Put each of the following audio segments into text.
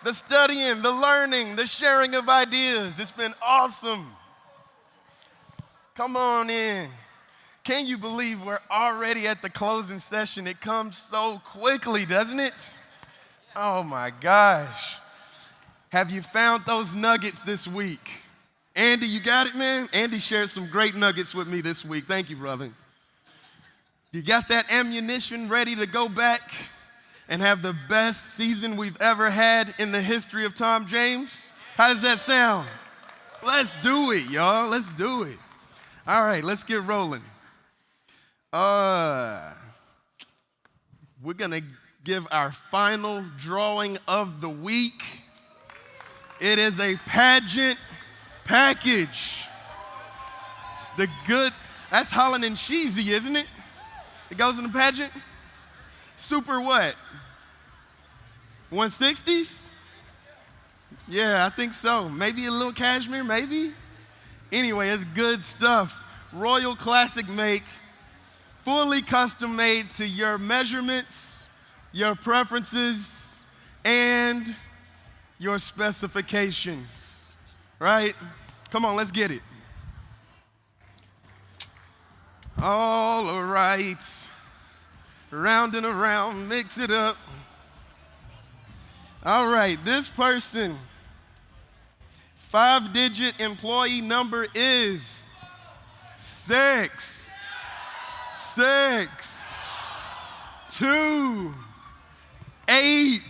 the studying, the learning, the sharing of ideas. It's been awesome. Come on in. Can you believe we're already at the closing session? It comes so quickly, doesn't it? Oh my gosh. Have you found those nuggets this week? Andy, you got it, man? Andy shared some great nuggets with me this week. Thank you, brother. You got that ammunition ready to go back and have the best season we've ever had in the history of Tom James? How does that sound? Let's do it, y'all. Let's do it. All right, let's get rolling. We're going to give our final drawing of the week. It is a pageant package. It's the good, that's Holland and Cheesy, isn't it? It goes in the pageant? Super what? 160s? Yeah, I think so. Maybe a little cashmere, maybe? Anyway, it's good stuff. Royal Classic make, fully custom made to your measurements, your preferences, and your specifications, right? Come on, let's get it. All right. Round and around, mix it up. All right, this person, 5-digit employee number is 6, 6, 2, 8,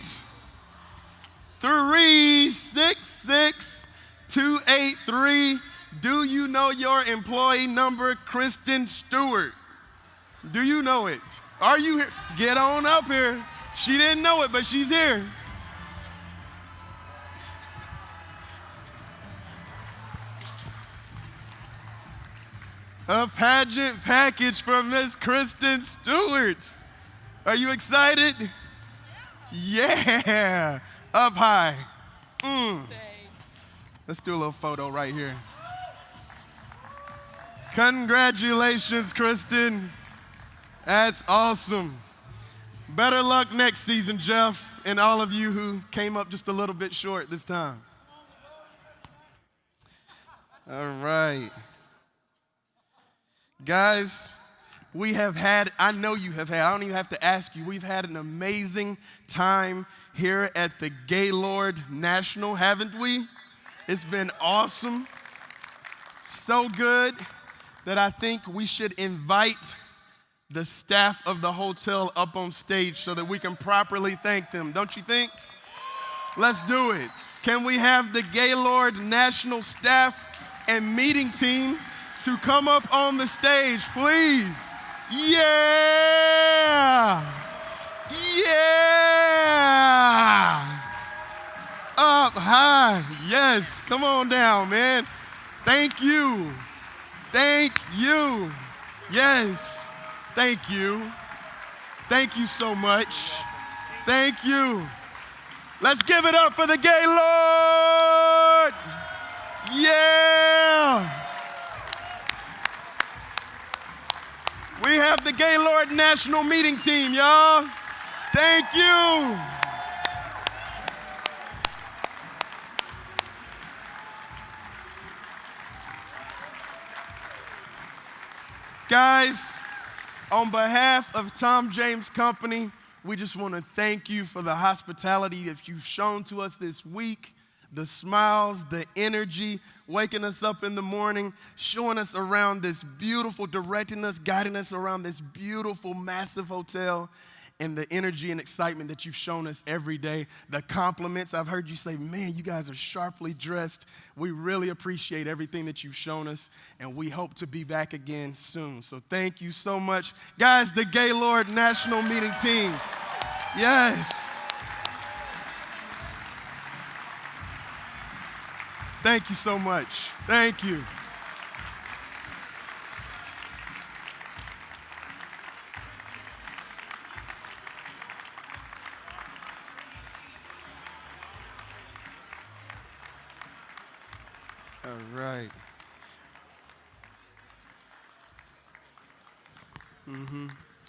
3, 6, 6, 2, 8, 3. Do you know your employee number, Kristen Stewart? Do you know it? Are you here? Get on up here. She didn't know it, but she's here. A pageant package from Miss Kristen Stewart. Are you excited? Yeah. Up high. Let's do a little photo right here. Congratulations, Kristen. That's awesome. Better luck next season, Jeff, and all of you who came up just a little bit short this time. All right. Guys, we have had, I know you have had, I don't even have to ask you, we've had an amazing time here at the Gaylord National, haven't we? It's been awesome. So good that I think we should invite the staff of the hotel up on stage so that we can properly thank them, don't you think? Let's do it. Can we have the Gaylord National staff and meeting team to come up on the stage, please? Yeah! Yeah! Up high, yes, come on down, man. Thank you. Thank you. Yes. Thank you. Thank you so much. Thank you. Let's give it up for the Gaylord. Yeah. We have the Gaylord National Meeting Team, y'all. Thank you. Guys, on behalf of Tom James Company, we just want to thank you for the hospitality that you've shown to us this week, the smiles, the energy, waking us up in the morning, showing us around this beautiful, directing us, guiding us around this beautiful, massive hotel, and the energy and excitement that you've shown us every day. The compliments, I've heard you say, man, you guys are sharply dressed. We really appreciate everything that you've shown us, and we hope to be back again soon. So thank you so much. Guys, the Gaylord National Meeting Team. Yes. Thank you so much. Thank you. All right.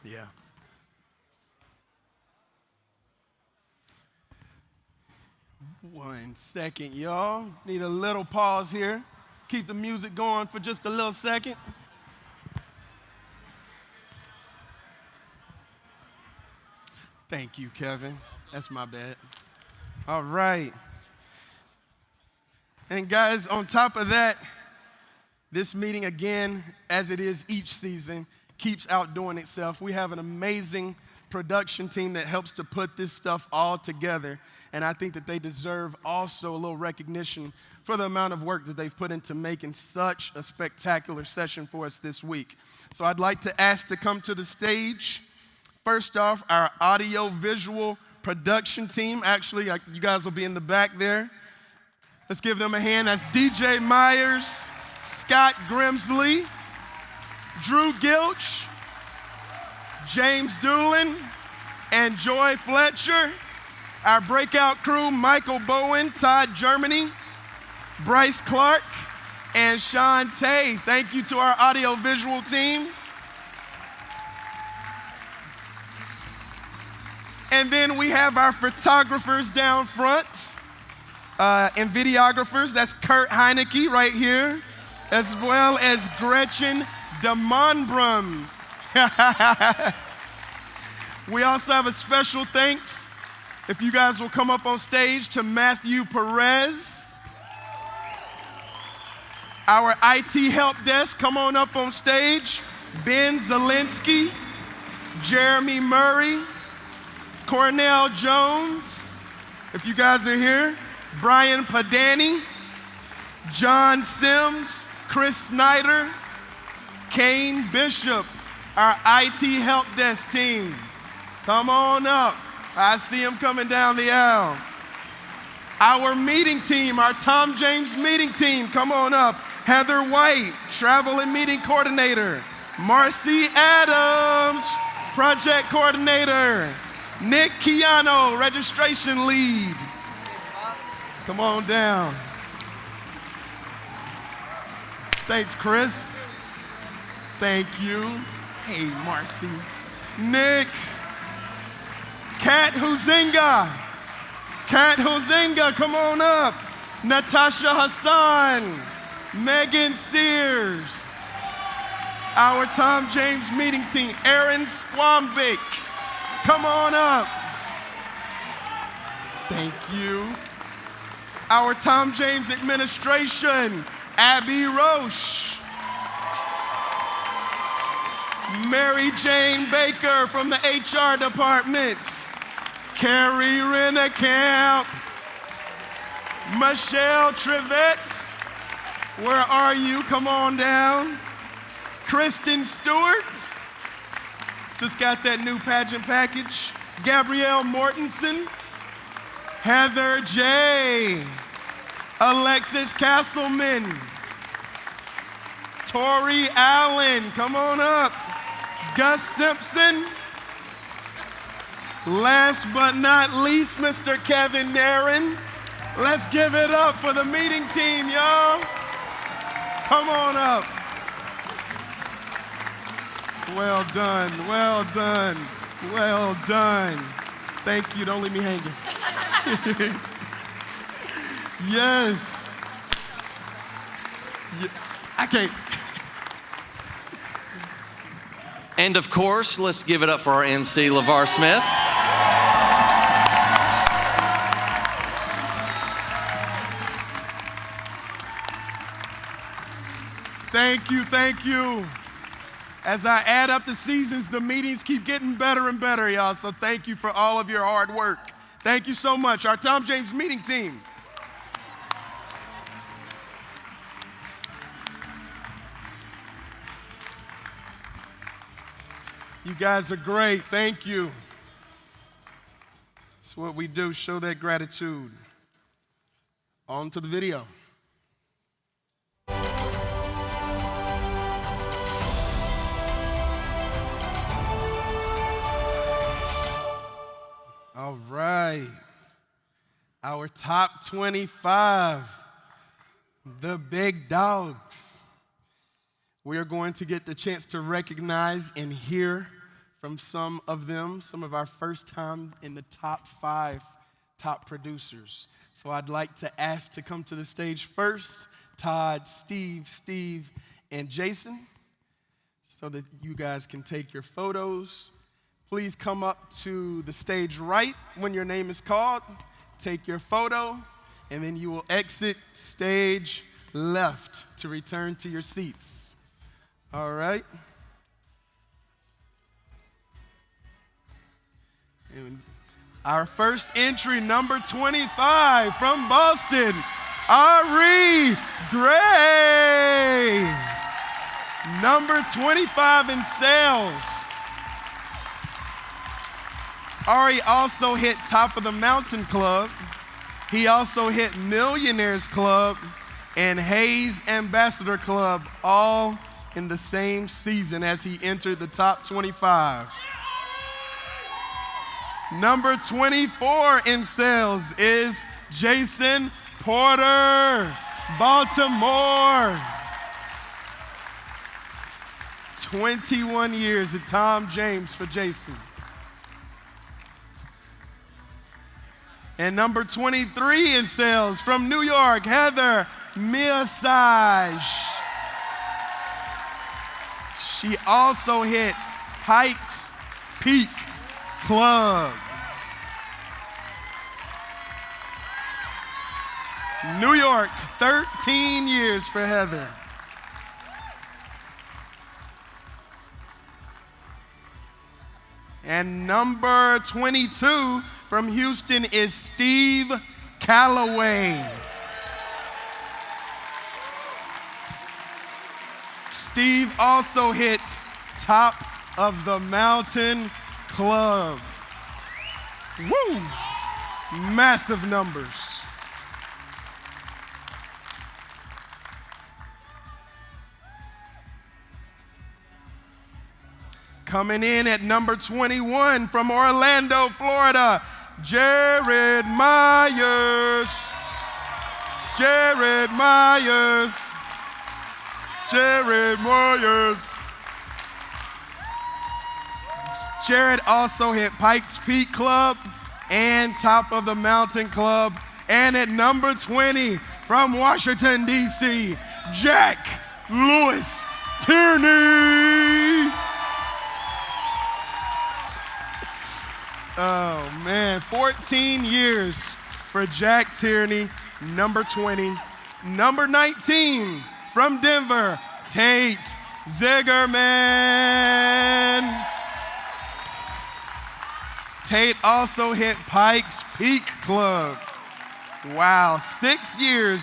Yeah. 1 second, y'all. Need a little pause here. Keep the music going for just a little second. Thank you, Kevin. That's my bad. All right. And guys, on top of that, this meeting, again, as it is each season, keeps outdoing itself. We have an amazing production team that helps to put this stuff all together. And I think that they deserve also a little recognition for the amount of work that they've put into making such a spectacular session for us this week. So I'd like to ask to come to the stage. First off, our audio-visual production team. Actually, you guys will be in the back there. Let's give them a hand. That's DJ Myers, Scott Grimsley, Drew Gilch, James Doolin, and Joy Fletcher. Our breakout crew, Michael Bowen, Todd Germany, Bryce Clark, and Sean Tay. Thank you to our audio-visual team. And then we have our photographers down front and videographers. That's Kurt Heineke right here, as well as Gretchen DeMonbrum. We also have a special thanks, if you guys will come up on stage, to Matthew Perez. Our IT help desk, come on up on stage. Ben Zielinski, Jeremy Murray, Cornell Jones, if you guys are here, Brian Padani, John Sims, Chris Snyder, Kane Bishop, our IT help desk team. Come on up. I see him coming down the aisle. Our meeting team, our Tom James meeting team, come on up. Heather White, travel and meeting coordinator. Marcy Adams, project coordinator. Nick Chiano, registration lead. Come on down. Thanks, Chris. Thank you. Hey, Marcy. Nick. Kat Huzinga. Kat Huzinga, come on up. Natasha Hassan. Megan Sears. Our Tom James meeting team, Aaron Squambic. Come on up. Thank you. Our Tom James administration, Abby Roche. Mary Jane Baker from the HR department. Carrie Rennekamp. Michelle Trivette. Where are you? Come on down. Kristen Stewart. Just got that new pageant package. Gabrielle Mortensen. Heather J. Alexis Castleman. Tori Allen. Come on up. Gus Simpson. Last but not least, Mr. Kevin Nairn. Let's give it up for the meeting team, y'all. Come on up. Well done, well done, well done. Thank you, don't leave me hanging. Yes. I can't. And of course, let's give it up for our MC, LeVar Smith. Thank you, thank you. As I add up the seasons, the meetings keep getting better and better, y'all. So thank you for all of your hard work. Thank you so much. Our Tom James meeting team. You guys are great. Thank you. That's what we do, show that gratitude. On to the video. All right, our top 25, the big dogs. We are going to get the chance to recognize and hear from some of them, some of our first time in the top 5 top producers. So I'd like to ask to come to the stage first, Todd, Steve, and Jason, so that you guys can take your photos. Please come up to the stage right when your name is called, take your photo, and then you will exit stage left to return to your seats. All right? And our first entry, number 25 from Boston, Ari Gray. Number 25 in sales. Ari also hit Top of the Mountain Club. He also hit Millionaires Club and Hayes Ambassador Club, all in the same season as he entered the top 25. Number 24 in sales is Jason Porter, Baltimore. 21 years at Tom James for Jason. And number 23 in sales from New York, Heather Miasage. She also hit Pikes Peak Club. New York, 13 years for Heather. And number 22 from Houston is Steve Calloway. Steve also hit Top of the Mountain Club. Woo! Massive numbers. Coming in at number 21 from Orlando, Florida, Jared Myers. Jared Myers. Jared Myers. Jared also hit Pikes Peak Club and Top of the Mountain Club. And at number 20 from Washington, D.C., Jack Lewis Tierney. Oh, man, 14 years for Jack Tierney, number 20. Number 19 from Denver, Tate Zigerman. Tate also hit Pikes Peak Club. Wow, 6 years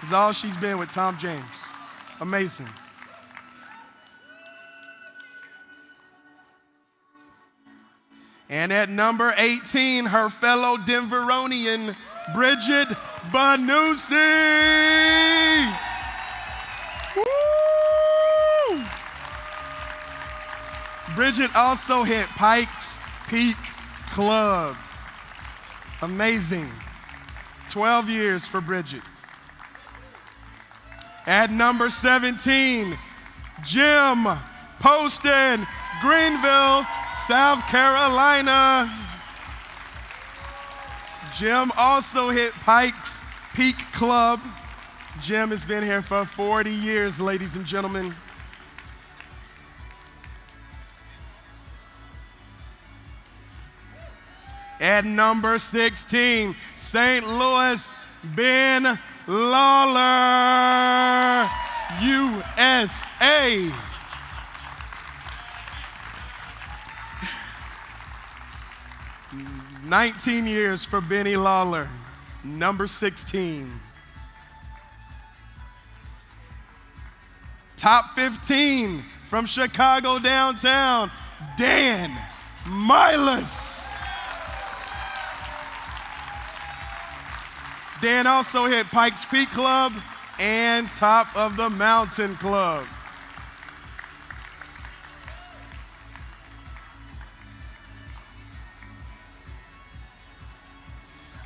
is all she's been with Tom James. Amazing. And at number 18, her fellow Denveronian, Bridget Banusi. Woo! Bridget also hit Pikes Peak Club. Amazing. 12 years for Bridget. At number 17, Jim Poston, Greenville, South Carolina. Jim also hit Pikes Peak Club. Jim has been here for 40 years, ladies and gentlemen. At number 16, St. Louis, Ben Lawler, USA. "19 years for Benny Lawler, number 16. Top 15 from Chicago downtown, Dan Milas. Dan also hit Pikes Peak Club and Top of the Mountain Club.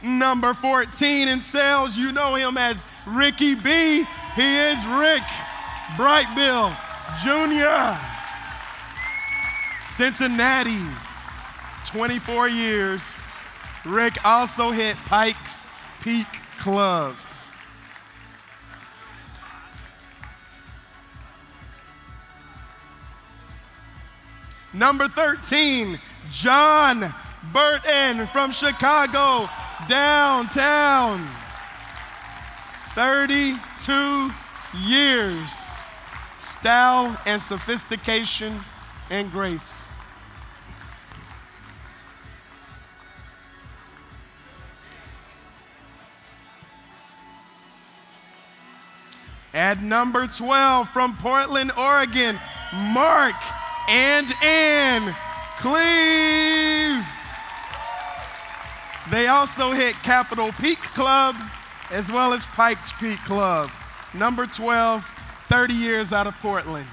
Number 14 in sales, you know him as Ricky B. He is Rick Brightbill Jr. Cincinnati, 24 years. Rick also hit Pikes Peak Club. Number 13, John Burton from Chicago, downtown. 32 years. Style and sophistication and grace. At number 12, from Portland, Oregon, Mark and Ann Cleve. They also hit Capitol Peak Club as well as Pikes Peak Club. Number 12, 30 years out of Portland.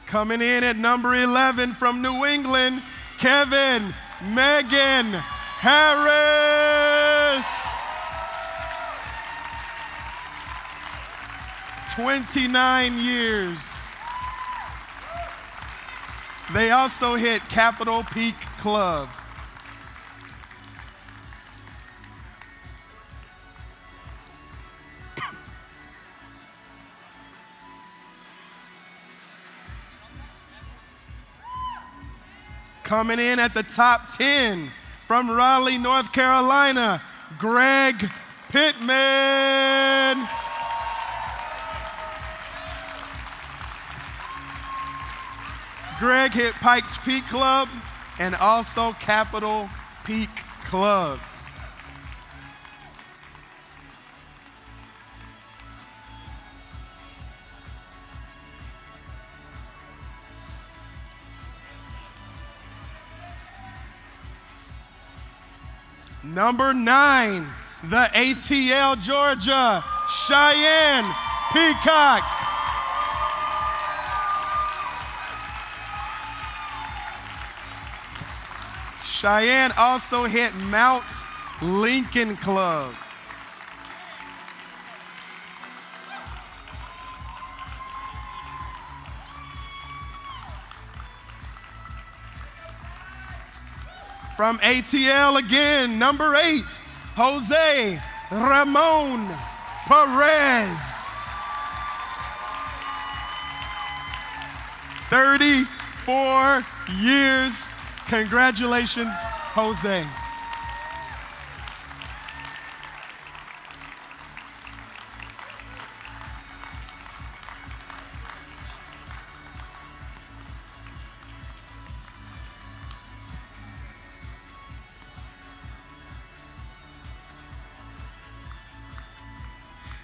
Coming in at number 11 from New England, Kevin Megan Harris. 29 years. They also hit Capitol Peak Club. Coming in at the top 10 from Raleigh, North Carolina, Greg Pittman. Greg hit Pikes Peak Club and also Capitol Peak Club. Number 9, the ATL Georgia, Cheyenne Peacock. Cheyenne also hit Mount Lincoln Club. From ATL again, number 8, Jose Ramon Perez. 34 years. Congratulations, Jose.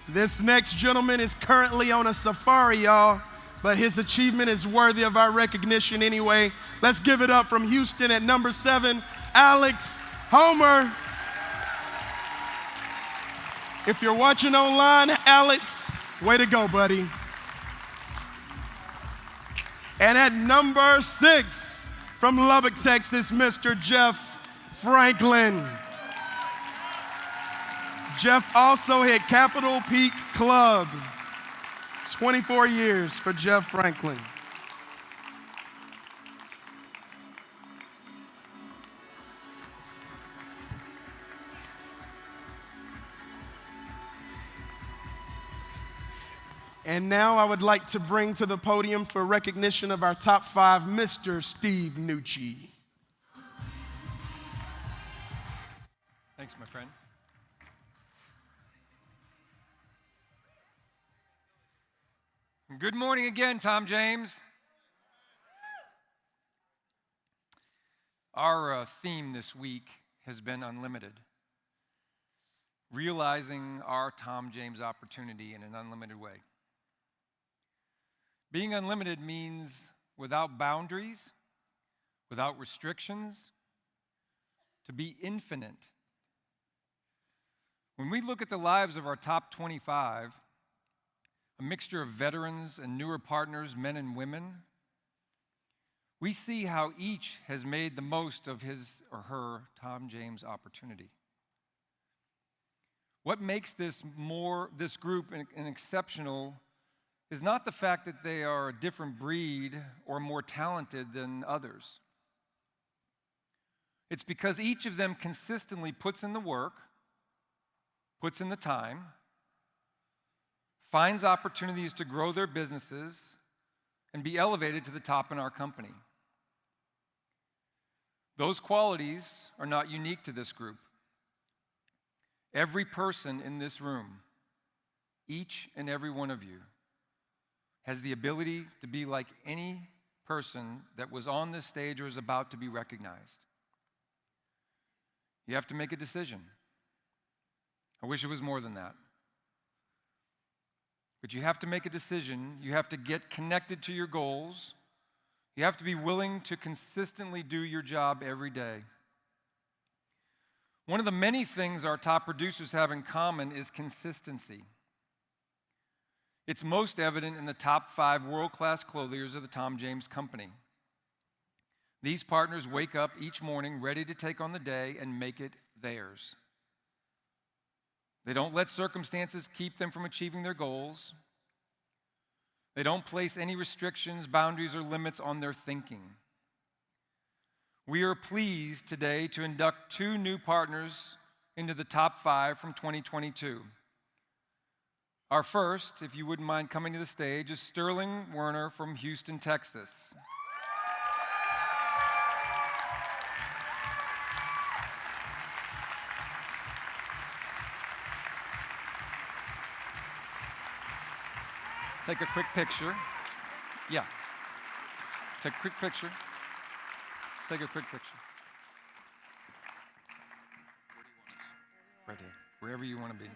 This next gentleman is currently on a safari, y'all, but his achievement is worthy of our recognition anyway. Let's give it up from Houston at number 7, Alex Homer. If you're watching online, Alex, way to go, buddy. And at number 6, from Lubbock, Texas, Mr. Jeff Franklin. Jeff also hit Capitol Peak Club. 24 years for Jeff Franklin. And now I would like to bring to the podium for recognition of our top 5, Mr. Steve Nucci. Thanks, my friend. Good morning again, Tom James. Our theme this week has been unlimited. Realizing our Tom James opportunity in an unlimited way. Being unlimited means without boundaries, without restrictions, to be infinite. When we look at the lives of our top 25, a mixture of veterans and newer partners, men and women, we see how each has made the most of his or her Tom James opportunity. What makes this group an exceptional is not the fact that they are a different breed or more talented than others. It's because each of them consistently puts in the work, puts in the time, finds opportunities to grow their businesses and be elevated to the top in our company. Those qualities are not unique to this group. Every person in this room, each and every one of you, has the ability to be like any person that was on this stage or is about to be recognized. You have to make a decision. I wish it was more than that. But you have to make a decision. You have to get connected to your goals. You have to be willing to consistently do your job every day. One of the many things our top producers have in common is consistency. It's most evident in the top 5 world-class clothiers of the Tom James Company. These partners wake up each morning ready to take on the day and make it theirs. They don't let circumstances keep them from achieving their goals. They don't place any restrictions, boundaries, or limits on their thinking. We are pleased today to induct 2 new partners into the top 5 from 2022. Our first, if you wouldn't mind coming to the stage, is Sterling Werner from Houston, Texas. Take a quick picture. Yeah. Take a quick picture. Let's take a quick picture. Where do you want us? Right here. Wherever you want to be.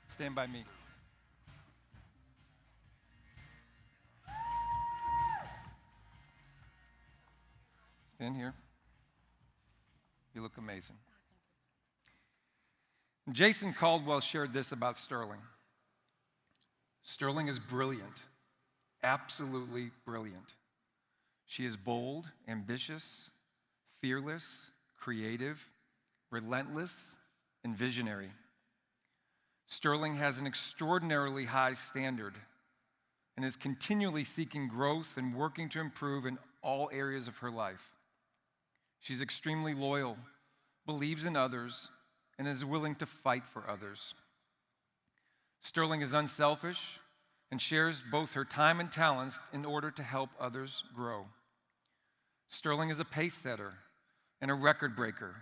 Stand by me. Stand here. You look amazing. Jason Caldwell shared this about Sterling. Sterling is brilliant, absolutely brilliant. She is bold, ambitious, fearless, creative, relentless, and visionary. Sterling has an extraordinarily high standard and is continually seeking growth and working to improve in all areas of her life. She's extremely loyal, believes in others, and is willing to fight for others. Sterling is unselfish and shares both her time and talents in order to help others grow. Sterling is a pace setter and a record breaker.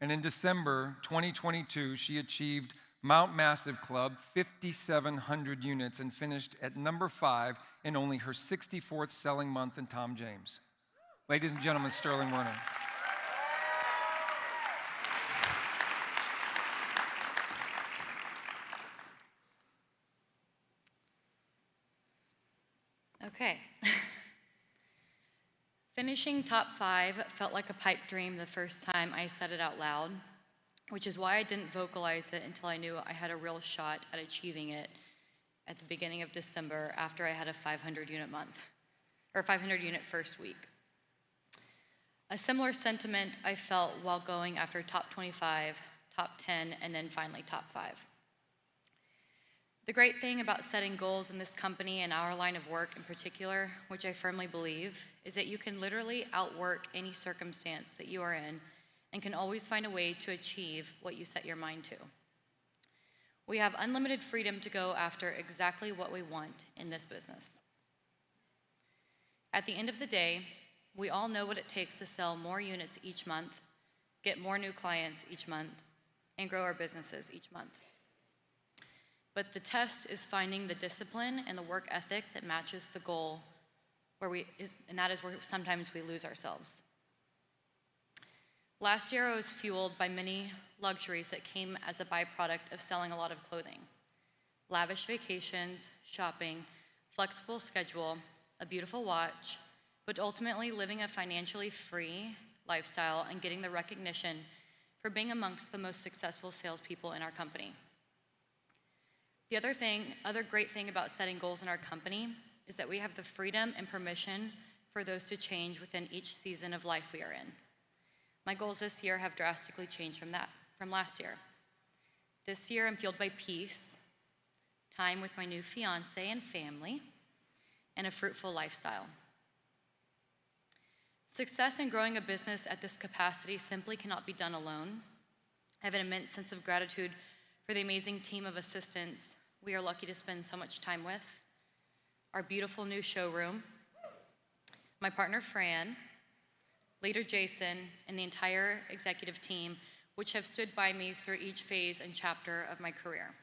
And in December 2022, she achieved Mount Massive Club 5,700 units and finished at number 5 in only her 64th selling month in Tom James. Ladies and gentlemen, Sterling Werner. Okay. Finishing top 5 felt like a pipe dream the first time I said it out loud, which is why I didn't vocalize it until I knew I had a real shot at achieving it at the beginning of December after I had a 500 unit month, or 500 unit first week. A similar sentiment I felt while going after top 25, top 10, and then finally top 5. The great thing about setting goals in this company and our line of work in particular, which I firmly believe, is that you can literally outwork any circumstance that you are in and can always find a way to achieve what you set your mind to. We have unlimited freedom to go after exactly what we want in this business. At the end of the day, we all know what it takes to sell more units each month, get more new clients each month, and grow our businesses each month. But the test is finding the discipline and the work ethic that matches the goal, and that is where sometimes we lose ourselves. Last year, I was fueled by many luxuries that came as a byproduct of selling a lot of clothing. Lavish vacations, shopping, flexible schedule, a beautiful watch, but ultimately living a financially free lifestyle and getting the recognition for being amongst the most successful salespeople in our company. The other great thing about setting goals in our company is that we have the freedom and permission for those to change within each season of life we are in. My goals this year have drastically changed from last year. This year, I'm fueled by peace, time with my new fiance and family, and a fruitful lifestyle. Success in growing a business at this capacity simply cannot be done alone. I have an immense sense of gratitude for the amazing team of assistants we are lucky to spend so much time with, our beautiful new showroom, my partner Fran, leader Jason, and the entire executive team, which have stood by me through each phase and chapter of my career.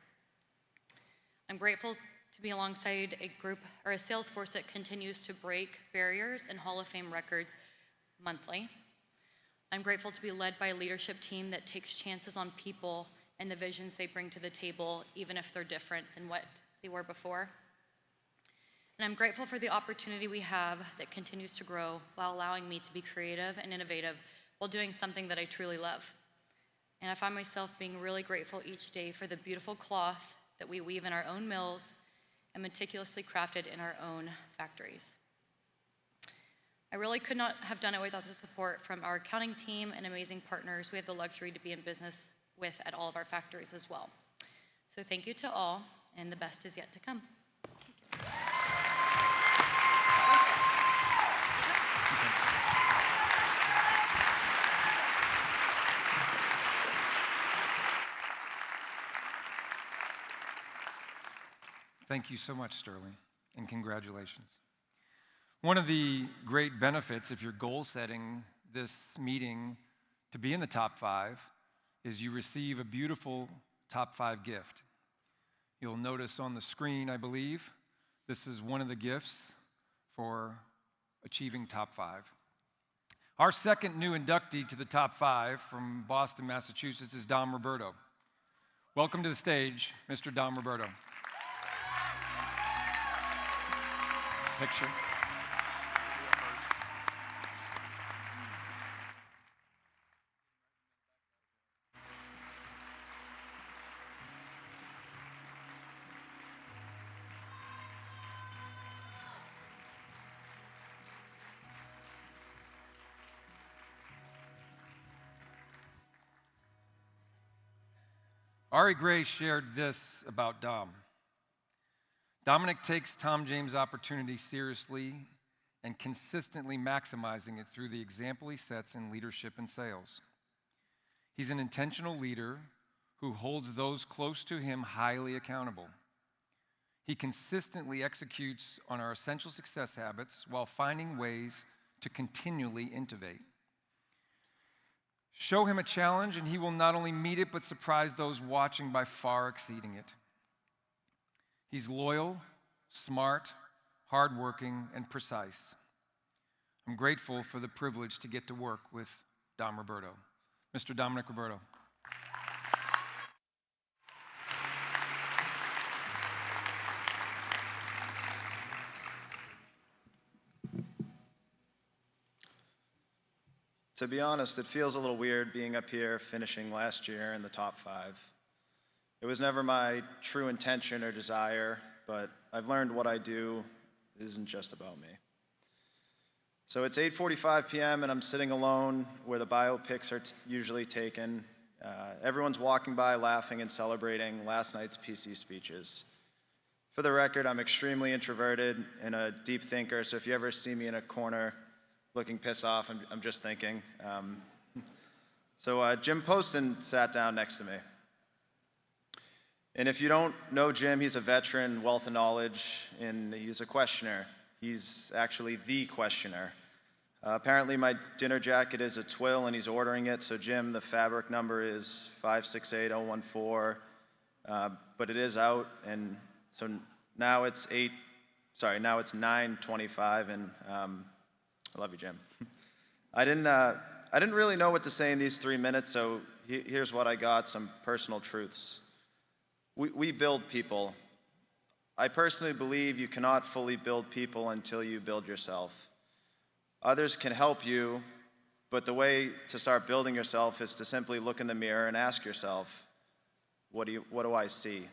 I'm grateful to be alongside a group or a sales force that continues to break barriers and Hall of Fame records monthly. I'm grateful to be led by a leadership team that takes chances on people and the visions they bring to the table, even if they're different than what they were before. And I'm grateful for the opportunity we have that continues to grow while allowing me to be creative and innovative while doing something that I truly love. And I find myself being really grateful each day for the beautiful cloth that we weave in our own mills and meticulously crafted in our own factories. I really could not have done it without the support from our accounting team and amazing partners we have the luxury to be in business with at all of our factories as well. So thank you to all, and the best is yet to come. Thank you so much, Sterling, and congratulations. One of the great benefits, if you're goal setting this meeting to be in the top 5, is you receive a beautiful top 5 gift. You'll notice on the screen, I believe, this is one of the gifts for achieving top 5. Our second new inductee to the top 5 from Boston, Massachusetts is Dom Roberto. Welcome to the stage, Mr. Dom Roberto. Picture. Ari Gray shared this about Dom. Dominic takes Tom James' opportunity seriously and consistently maximizing it through the example he sets in leadership and sales. He's an intentional leader who holds those close to him highly accountable. He consistently executes on our essential success habits while finding ways to continually innovate. Show him a challenge and he will not only meet it but surprise those watching by far exceeding it. He's loyal, smart, hardworking, and precise. I'm grateful for the privilege to get to work with Dom Roberto. Mr. Dominic Roberto. To be honest, it feels a little weird being up here finishing last year in the top 5. It was never my true intention or desire, but I've learned what I do isn't just about me. So it's 8:45 p.m. and I'm sitting alone where the biopics are usually taken. Everyone's walking by laughing and celebrating last night's PC speeches. For the record, I'm extremely introverted and a deep thinker, so if you ever see me in a corner looking pissed off, I'm just thinking. Jim Poston sat down next to me. And if you don't know Jim, he's a veteran, wealth of knowledge, and he's a questioner. He's actually the questioner. Apparently my dinner jacket is a twill and he's ordering it, so Jim, the fabric number is 568014, but it is out, and so now it's 9:25, and I love you, Jim. I didn't really know what to say in these 3 minutes, so here's what I got, some personal truths. We build people. I personally believe you cannot fully build people until you build yourself. Others can help you, but the way to start building yourself is to simply look in the mirror and ask yourself, what do I see?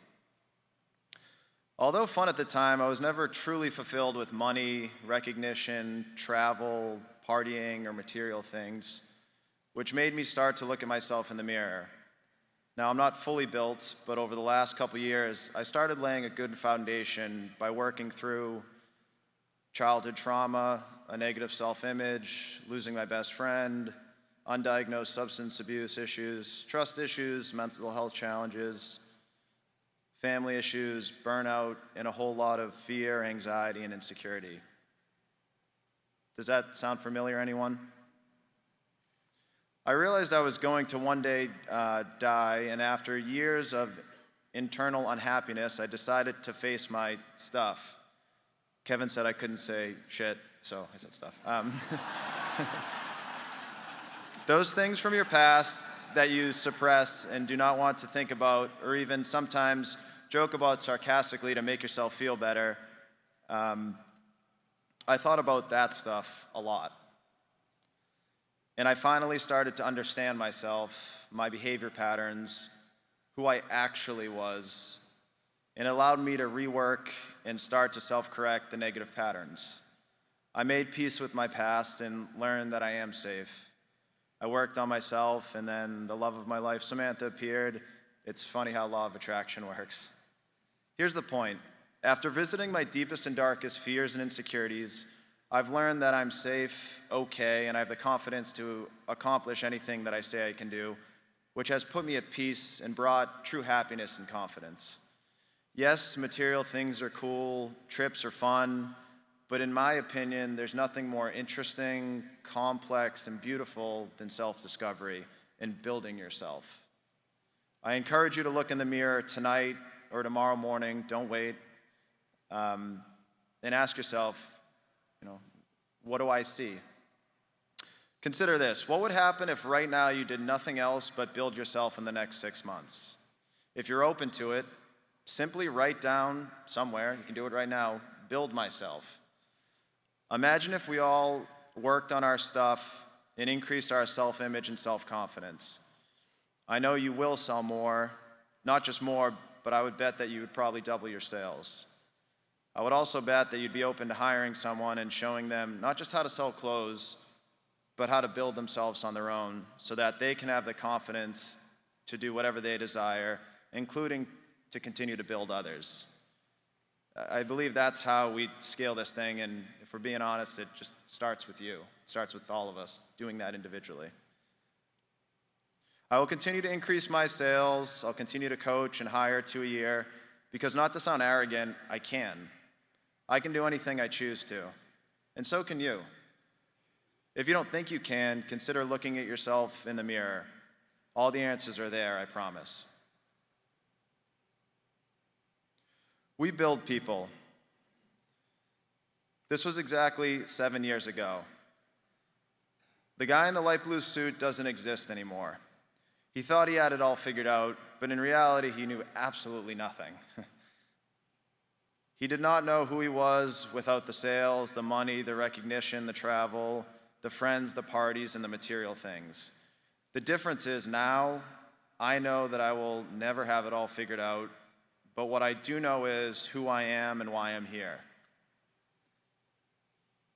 Although fun at the time, I was never truly fulfilled with money, recognition, travel, partying, or material things, which made me start to look at myself in the mirror. Now, I'm not fully built, but over the last couple years, I started laying a good foundation by working through childhood trauma, a negative self-image, losing my best friend, undiagnosed substance abuse issues, trust issues, mental health challenges, family issues, burnout, and a whole lot of fear, anxiety, and insecurity. Does that sound familiar, anyone? I realized I was going to one day die, and after years of internal unhappiness, I decided to face my stuff. Kevin said I couldn't say shit, so I said stuff. Those things from your past that you suppress and do not want to think about, or even sometimes joke about sarcastically to make yourself feel better. I thought about that stuff a lot. And I finally started to understand myself, my behavior patterns, who I actually was, and it allowed me to rework and start to self-correct the negative patterns. I made peace with my past and learned that I am safe. I worked on myself, and then the love of my life, Samantha, appeared. It's funny how law of attraction works. Here's the point. After visiting my deepest and darkest fears and insecurities, I've learned that I'm safe, okay, and I have the confidence to accomplish anything that I say I can do, which has put me at peace and brought true happiness and confidence. Yes, material things are cool, trips are fun, but in my opinion, there's nothing more interesting, complex, and beautiful than self-discovery and building yourself. I encourage you to look in the mirror tonight or tomorrow morning, don't wait, and ask yourself, what do I see? Consider this. What would happen if right now you did nothing else but build yourself in the next 6 months? If you're open to it, simply write down somewhere, you can do it right now, build myself. Imagine if we all worked on our stuff and increased our self-image and self-confidence. I know you will sell more, not just more, but I would bet that you would probably double your sales. I would also bet that you'd be open to hiring someone and showing them not just how to sell clothes, but how to build themselves on their own so that they can have the confidence to do whatever they desire, including to continue to build others. I believe that's how we scale this thing, and if we're being honest, it just starts with you. It starts with all of us doing that individually. I will continue to increase my sales. I'll continue to coach and hire 2 a year, because not to sound arrogant, I can. I can do anything I choose to, and so can you. If you don't think you can, consider looking at yourself in the mirror. All the answers are there, I promise. We build people. This was exactly 7 years ago. The guy in the light blue suit doesn't exist anymore. He thought he had it all figured out, but in reality, he knew absolutely nothing. He did not know who he was without the sales, the money, the recognition, the travel, the friends, the parties, and the material things. The difference is now, I know that I will never have it all figured out, but what I do know is who I am and why I'm here.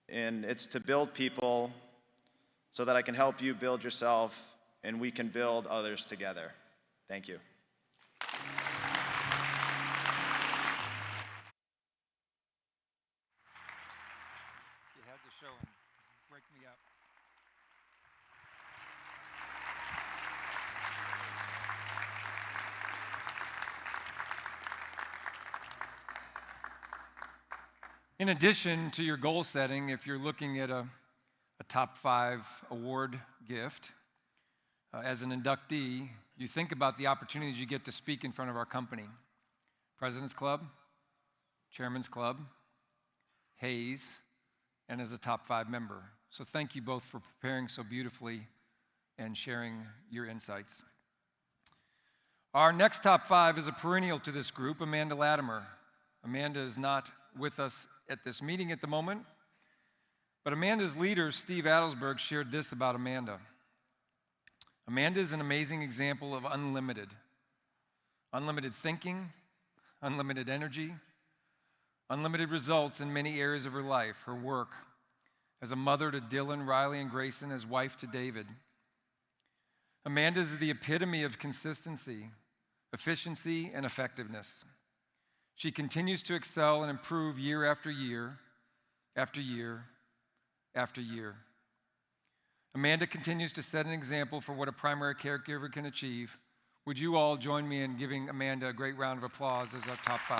And it's to build people so that I can help you build yourself and we can build others together. Thank you. You had to show him. Break me up. In addition to your goal setting, if you're looking at a top 5 award gift, as an inductee, you think about the opportunities you get to speak in front of our company. President's Club, Chairman's Club, Hayes, and as a top 5 member. So thank you both for preparing so beautifully and sharing your insights. Our next top 5 is a perennial to this group, Amanda Latimer. Amanda is not with us at this meeting at the moment, but Amanda's leader, Steve Adelsberg, shared this about Amanda. Amanda is an amazing example of unlimited thinking, unlimited energy, unlimited results in many areas of her life, her work as a mother to Dylan, Riley, and Grayson, as wife to David. Amanda is the epitome of consistency, efficiency, and effectiveness. She continues to excel and improve year after year, after year, after year. Amanda continues to set an example for what a primary caregiver can achieve. Would you all join me in giving Amanda a great round of applause as our top 5?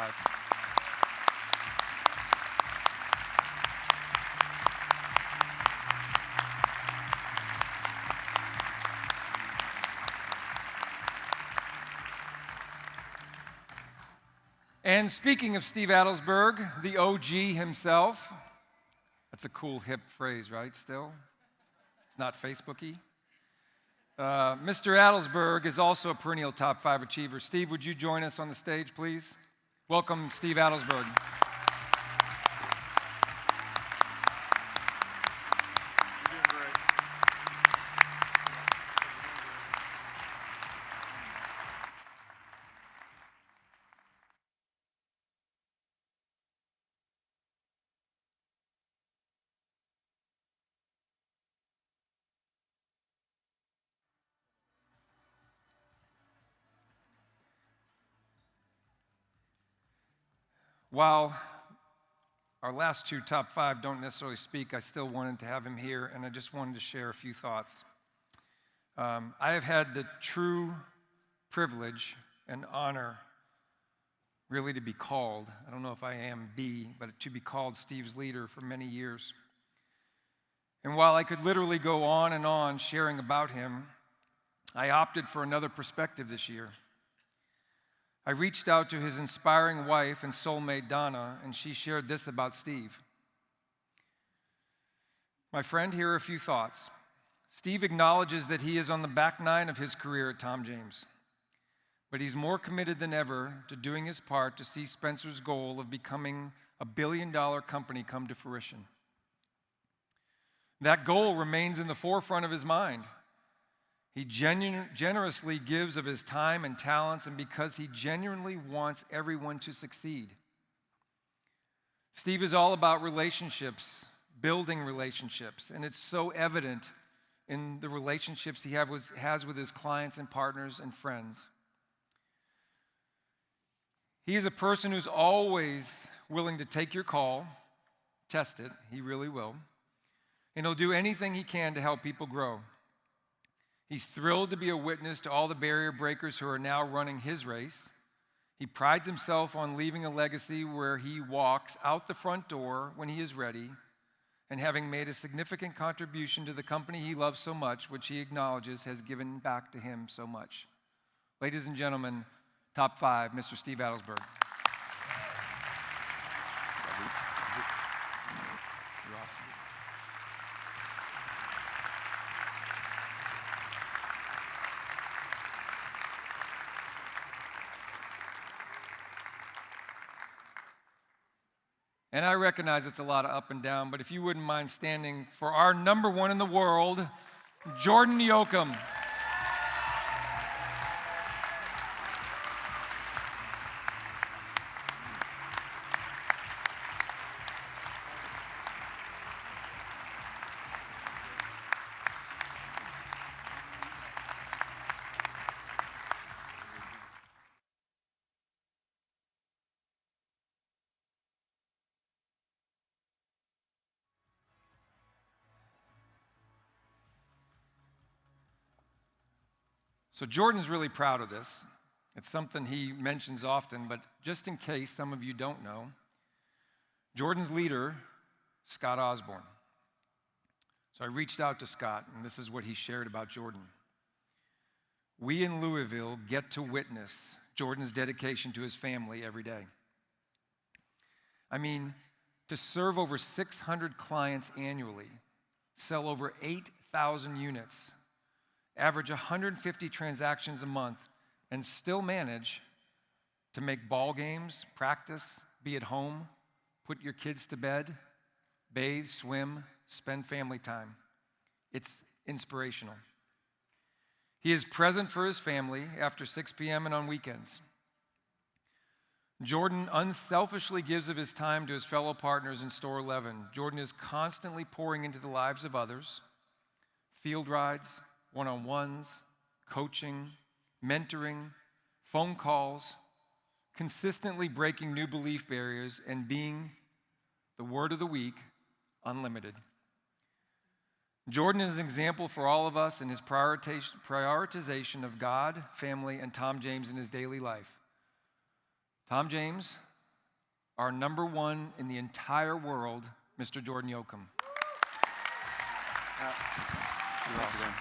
And speaking of Steve Adelsberg, the OG himself, that's a cool, hip phrase, right, still? It's not Facebooky. Mr. Adelsberg is also a perennial top 5 achiever. Steve, would you join us on the stage, please? Welcome, Steve Adelsberg. While our last 2 top 5 don't necessarily speak, I still wanted to have him here, and I just wanted to share a few thoughts. I have had the true privilege and honor really to be called, I don't know if I am but to be called Steve's leader for many years. And while I could literally go on and on sharing about him, I opted for another perspective this year. I reached out to his inspiring wife and soulmate, Donna, and she shared this about Steve. My friend, here are a few thoughts. Steve acknowledges that he is on the back nine of his career at Tom James, but he's more committed than ever to doing his part to see Spencer's goal of becoming a billion-dollar company come to fruition. That goal remains in the forefront of his mind. He generously gives of his time and talents, and because he genuinely wants everyone to succeed. Steve is all about relationships, building relationships, and it's so evident in the relationships he has with his clients and partners and friends. He is a person who's always willing to take your call, test it, he really will, and he'll do anything he can to help people grow. He's thrilled to be a witness to all the barrier breakers who are now running his race. He prides himself on leaving a legacy where he walks out the front door when he is ready, and having made a significant contribution to the company he loves so much, which he acknowledges has given back to him so much. Ladies and gentlemen, top 5, Mr. Steve Adelsberg. You're awesome. And I recognize it's a lot of up and down, but if you wouldn't mind standing for our number 1 in the world, Jordan Yoakum. So Jordan's really proud of this. It's something he mentions often, but just in case some of you don't know, Jordan's leader, Scott Osborne. So I reached out to Scott, and this is what he shared about Jordan. We in Louisville get to witness Jordan's dedication to his family every day. I mean, to serve over 600 clients annually, sell over 8,000 units, average 150 transactions a month, and still manage to make ball games, practice, be at home, put your kids to bed, bathe, swim, spend family time. It's inspirational. He is present for his family after 6 p.m. and on weekends. Jordan unselfishly gives of his time to his fellow partners in Store 11. Jordan is constantly pouring into the lives of others, field rides, one-on-ones, coaching, mentoring, phone calls, consistently breaking new belief barriers, and being the word of the week, unlimited. Jordan is an example for all of us in his prioritization of God, family, and Tom James in his daily life. Tom James, our number one in the entire world, Mr. Jordan Yoakum. You're welcome.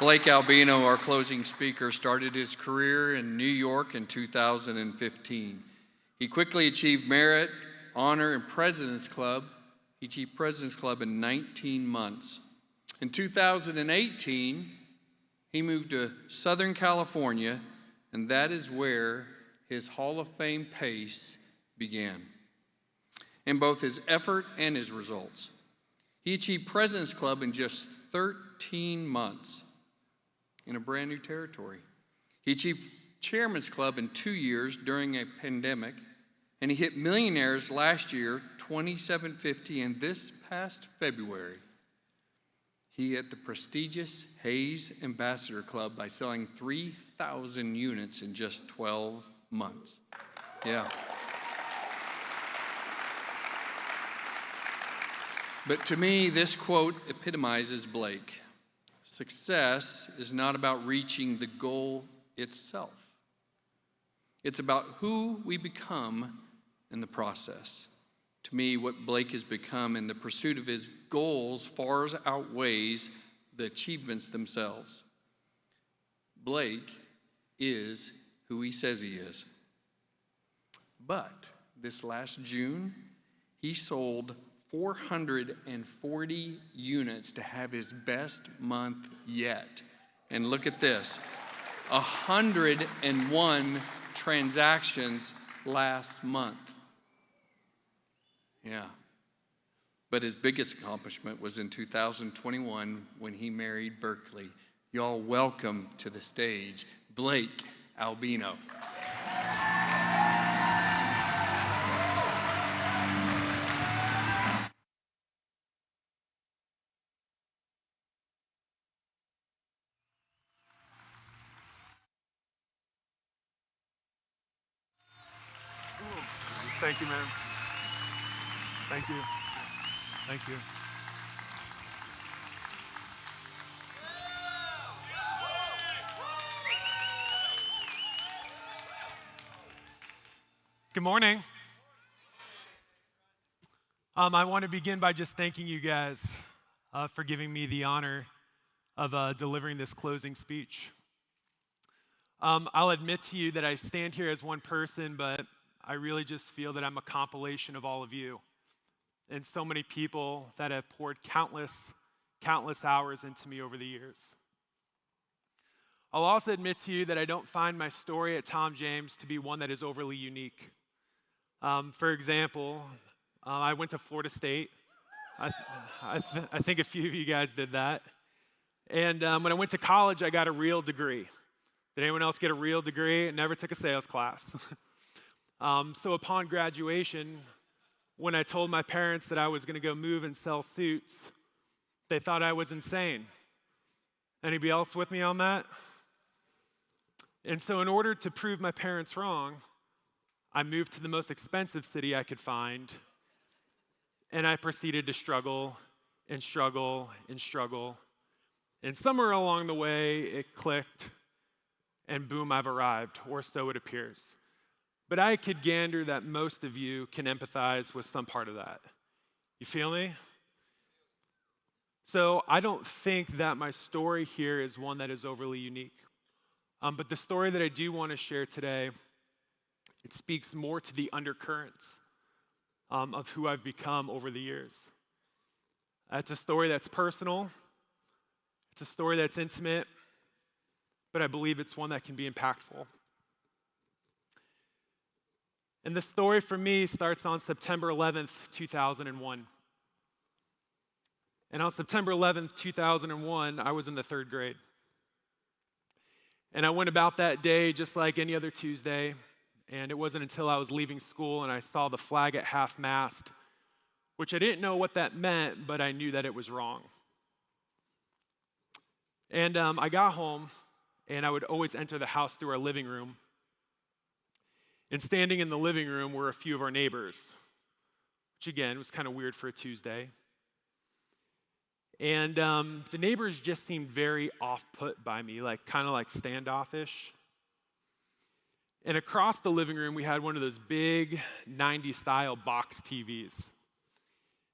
Blake Albino, our closing speaker, started his career in New York in 2015. He quickly achieved merit, honor, and President's Club. He achieved President's Club in 19 months. In 2018, he moved to Southern California, and that is where his Hall of Fame pace began, in both his effort and his results. He achieved President's Club in just 13 months in a brand new territory. He achieved Chairman's Club in 2 years during a pandemic, and he hit Millionaires last year, 2750, and this past February, he hit the prestigious Hayes Ambassador Club by selling 3,000 units in just 12 months. Yeah. But to me, this quote epitomizes Blake. Success is not about reaching the goal itself. It's about who we become in the process. To me, what Blake has become in the pursuit of his goals far outweighs the achievements themselves. Blake is who he says he is. But this last June, he sold 440 units to have his best month yet. And look at this, 101 transactions last month. Yeah. But his biggest accomplishment was in 2021 when he married Berkeley. Y'all welcome to the stage, Blake Albino. Thank you, man. Thank you. Thank you. Good morning. I want to begin by just thanking you guys for giving me the honor of delivering this closing speech. I'll admit to you that I stand here as one person, but I really just feel that I'm a compilation of all of you and so many people that have poured countless hours into me over the years. I'll also admit to you that I don't find my story at Tom James to be one that is overly unique. For example, I went to Florida State. I think a few of you guys did that. And when I went to college, I got a real degree. Did anyone else get a real degree? I never took a sales class. So upon graduation, when I told my parents that I was going to go move and sell suits, they thought I was insane. Anybody else with me on that? And so in order to prove my parents wrong, I moved to the most expensive city I could find, and I proceeded to struggle and struggle and struggle. And somewhere along the way, it clicked, and boom, I've arrived, or so it appears. But I could gander that most of you can empathize with some part of that. You feel me? So I don't think that my story here is one that is overly unique. But the story that I do want to share today, it speaks more to the undercurrents of who I've become over the years. It's a story that's personal. It's a story that's intimate, but I believe it's one that can be impactful. And the story for me starts on September 11th, 2001. And on September 11th, 2001, I was in the 3rd grade. And I went about that day just like any other Tuesday. And it wasn't until I was leaving school and I saw the flag at half-mast, which I didn't know what that meant, but I knew that it was wrong. And I got home, and I would always enter the house through our living room. And standing in the living room were a few of our neighbors, which again was kind of weird for a Tuesday. And the neighbors just seemed very off-put by me, kind of like standoffish. And across the living room, we had one of those big 90s-style box TVs.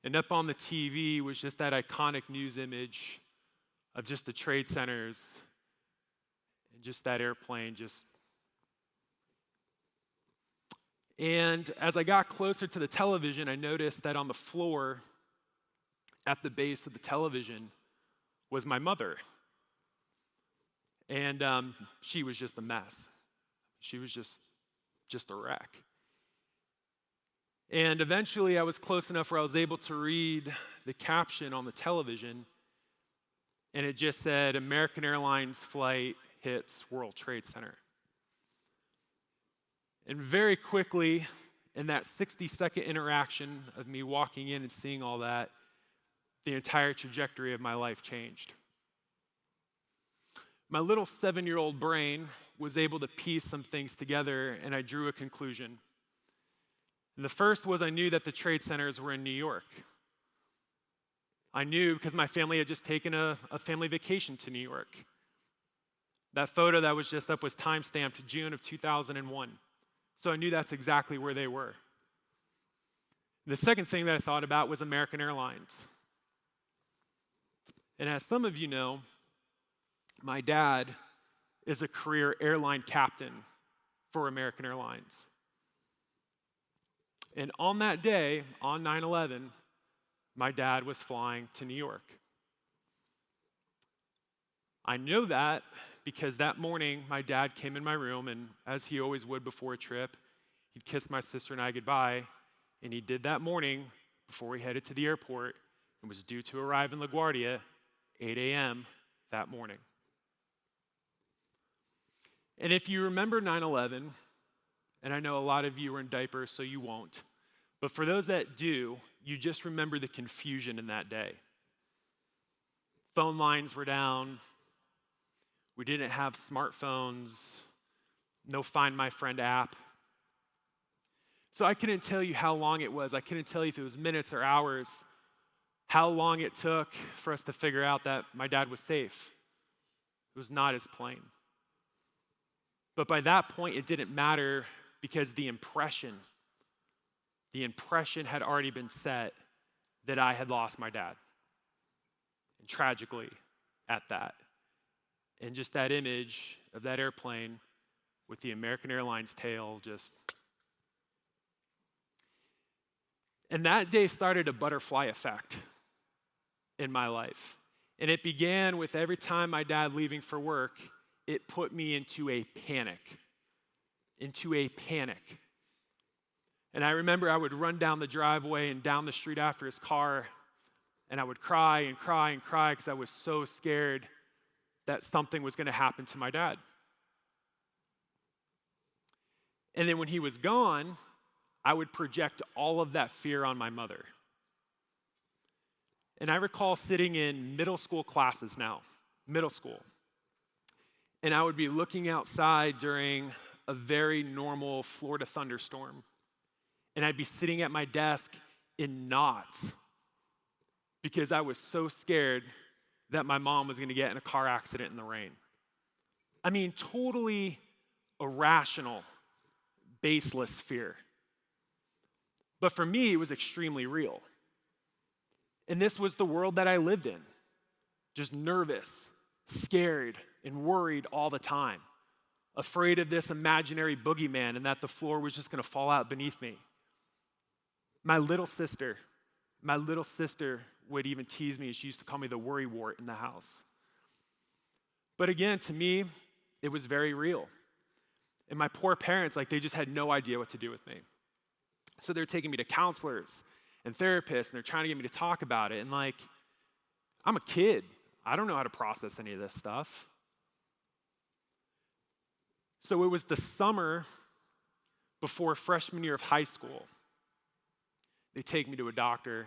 And up on the TV was just that iconic news image of just the trade centers and just that airplane And as I got closer to the television, I noticed that on the floor at the base of the television was my mother. And she was just a mess. She was just a wreck. And eventually I was close enough where I was able to read the caption on the television, and it just said, American Airlines flight hits World Trade Center. And very quickly, in that 60-second interaction of me walking in and seeing all that, the entire trajectory of my life changed. My little 7-year-old brain was able to piece some things together, and I drew a conclusion. And the first was I knew that the trade centers were in New York. I knew because my family had just taken a family vacation to New York. That photo that was just up was time-stamped June of 2001. So I knew that's exactly where they were. The second thing that I thought about was American Airlines. And as some of you know, my dad is a career airline captain for American Airlines. And on that day, on 9/11, my dad was flying to New York. I know that because that morning, my dad came in my room, and as he always would before a trip, he'd kiss my sister and I goodbye, and he did that morning before he headed to the airport and was due to arrive in LaGuardia 8 a.m. that morning. And if you remember 9/11, and I know a lot of you were in diapers, so you won't, but for those that do, you just remember the confusion in that day. Phone lines were down. We didn't have smartphones, no Find My Friend app. So I couldn't tell you how long it was. I couldn't tell you if it was minutes or hours, how long it took for us to figure out that my dad was safe. It was not his plane. But by that point, it didn't matter because the impression had already been set that I had lost my dad. And tragically, at that. And just that image of that airplane with the American Airlines tail And that day started a butterfly effect in my life. And it began with every time my dad leaving for work, it put me into a panic. And I remember I would run down the driveway and down the street after his car, and I would cry and cry and cry because I was so scared that something was going to happen to my dad. And then when he was gone, I would project all of that fear on my mother. And I recall sitting in middle school classes now, middle school, and I would be looking outside during a very normal Florida thunderstorm, and I'd be sitting at my desk in knots because I was so scared that my mom was going to get in a car accident in the rain. I mean, totally irrational, baseless fear. But for me, it was extremely real. And this was the world that I lived in, just nervous, scared, and worried all the time. afraid of this imaginary boogeyman and that the floor was just going to fall out beneath me. My little sister would even tease me. She used to call me the worry wart in the house. But again, to me, it was very real. And my poor parents, they just had no idea what to do with me. So they're taking me to counselors and therapists, and they're trying to get me to talk about it. And I'm a kid. I don't know how to process any of this stuff. So it was the summer before freshman year of high school. They take me to a doctor,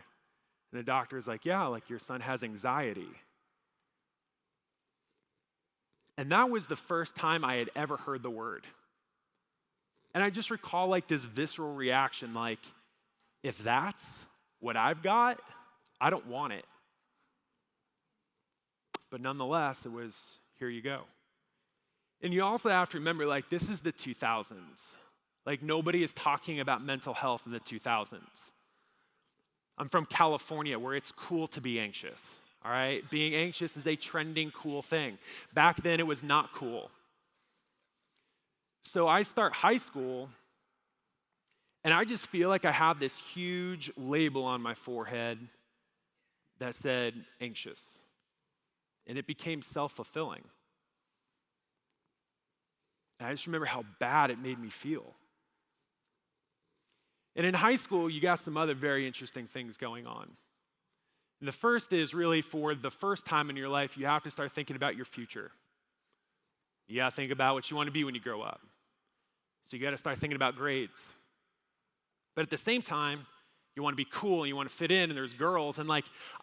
and the doctor is like, yeah, your son has anxiety. And that was the first time I had ever heard the word. And I just recall this visceral reaction, if that's what I've got, I don't want it. But nonetheless, it was, here you go. And you also have to remember, this is the 2000s. Nobody is talking about mental health in the 2000s. I'm from California, where it's cool to be anxious, all right? Being anxious is a trending, cool thing. Back then, it was not cool. So I start high school, and I just feel like I have this huge label on my forehead that said anxious. And it became self-fulfilling. And I just remember how bad it made me feel. And in high school, you got some other very interesting things going on. And the first is really, for the first time in your life, you have to start thinking about your future. You got to think about what you want to be when you grow up. So you got to start thinking about grades. But at the same time, you want to be cool and you want to fit in, and there's girls. And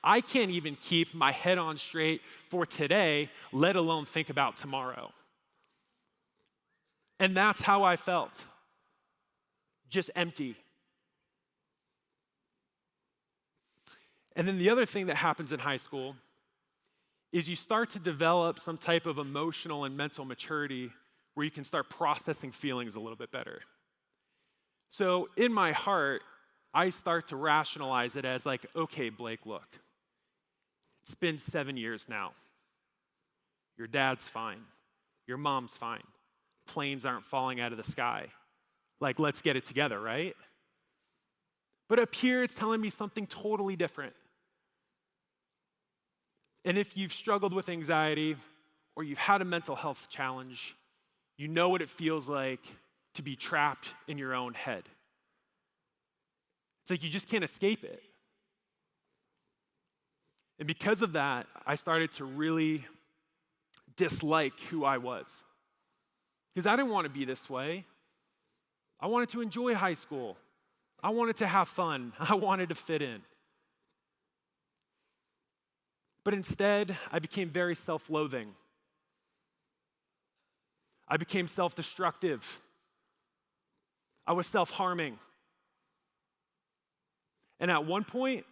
I can't even keep my head on straight for today, let alone think about tomorrow. And that's how I felt. Just empty. And then the other thing that happens in high school is you start to develop some type of emotional and mental maturity where you can start processing feelings a little bit better. So in my heart, I start to rationalize it as okay, Blake, look, it's been 7 years now. Your dad's fine. Your mom's fine. Planes aren't falling out of the sky. Let's get it together, right? But up here, it's telling me something totally different. And if you've struggled with anxiety or you've had a mental health challenge, you know what it feels like to be trapped in your own head. It's you just can't escape it. And because of that, I started to really dislike who I was. Because I didn't want to be this way. I wanted to enjoy high school. I wanted to have fun. I wanted to fit in. But instead, I became very self-loathing. I became self-destructive. I was self-harming. And at one point,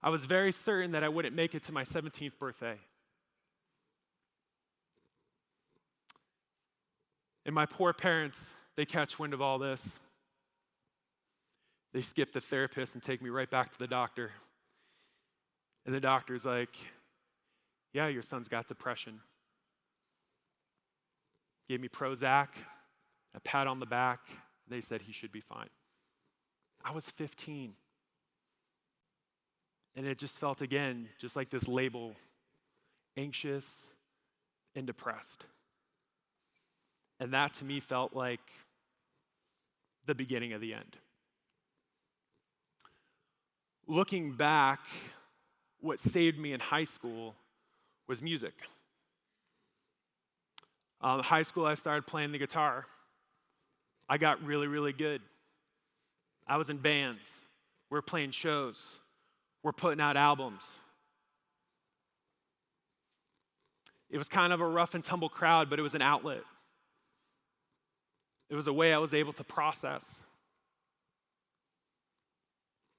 I was very certain that I wouldn't make it to my 17th birthday. And my poor parents, they catch wind of all this. They skip the therapist and take me right back to the doctor. And the doctor's like, yeah, your son's got depression. Gave me Prozac, a pat on the back. They said he should be fine. I was 15. And it just felt, again, just like this label, anxious and depressed. And that to me felt like the beginning of the end. Looking back, what saved me in high school was music. High school, I started playing the guitar. I got really, really good. I was in bands. We're playing shows. We're putting out albums. It was kind of a rough and tumble crowd, but it was an outlet. It was a way I was able to process.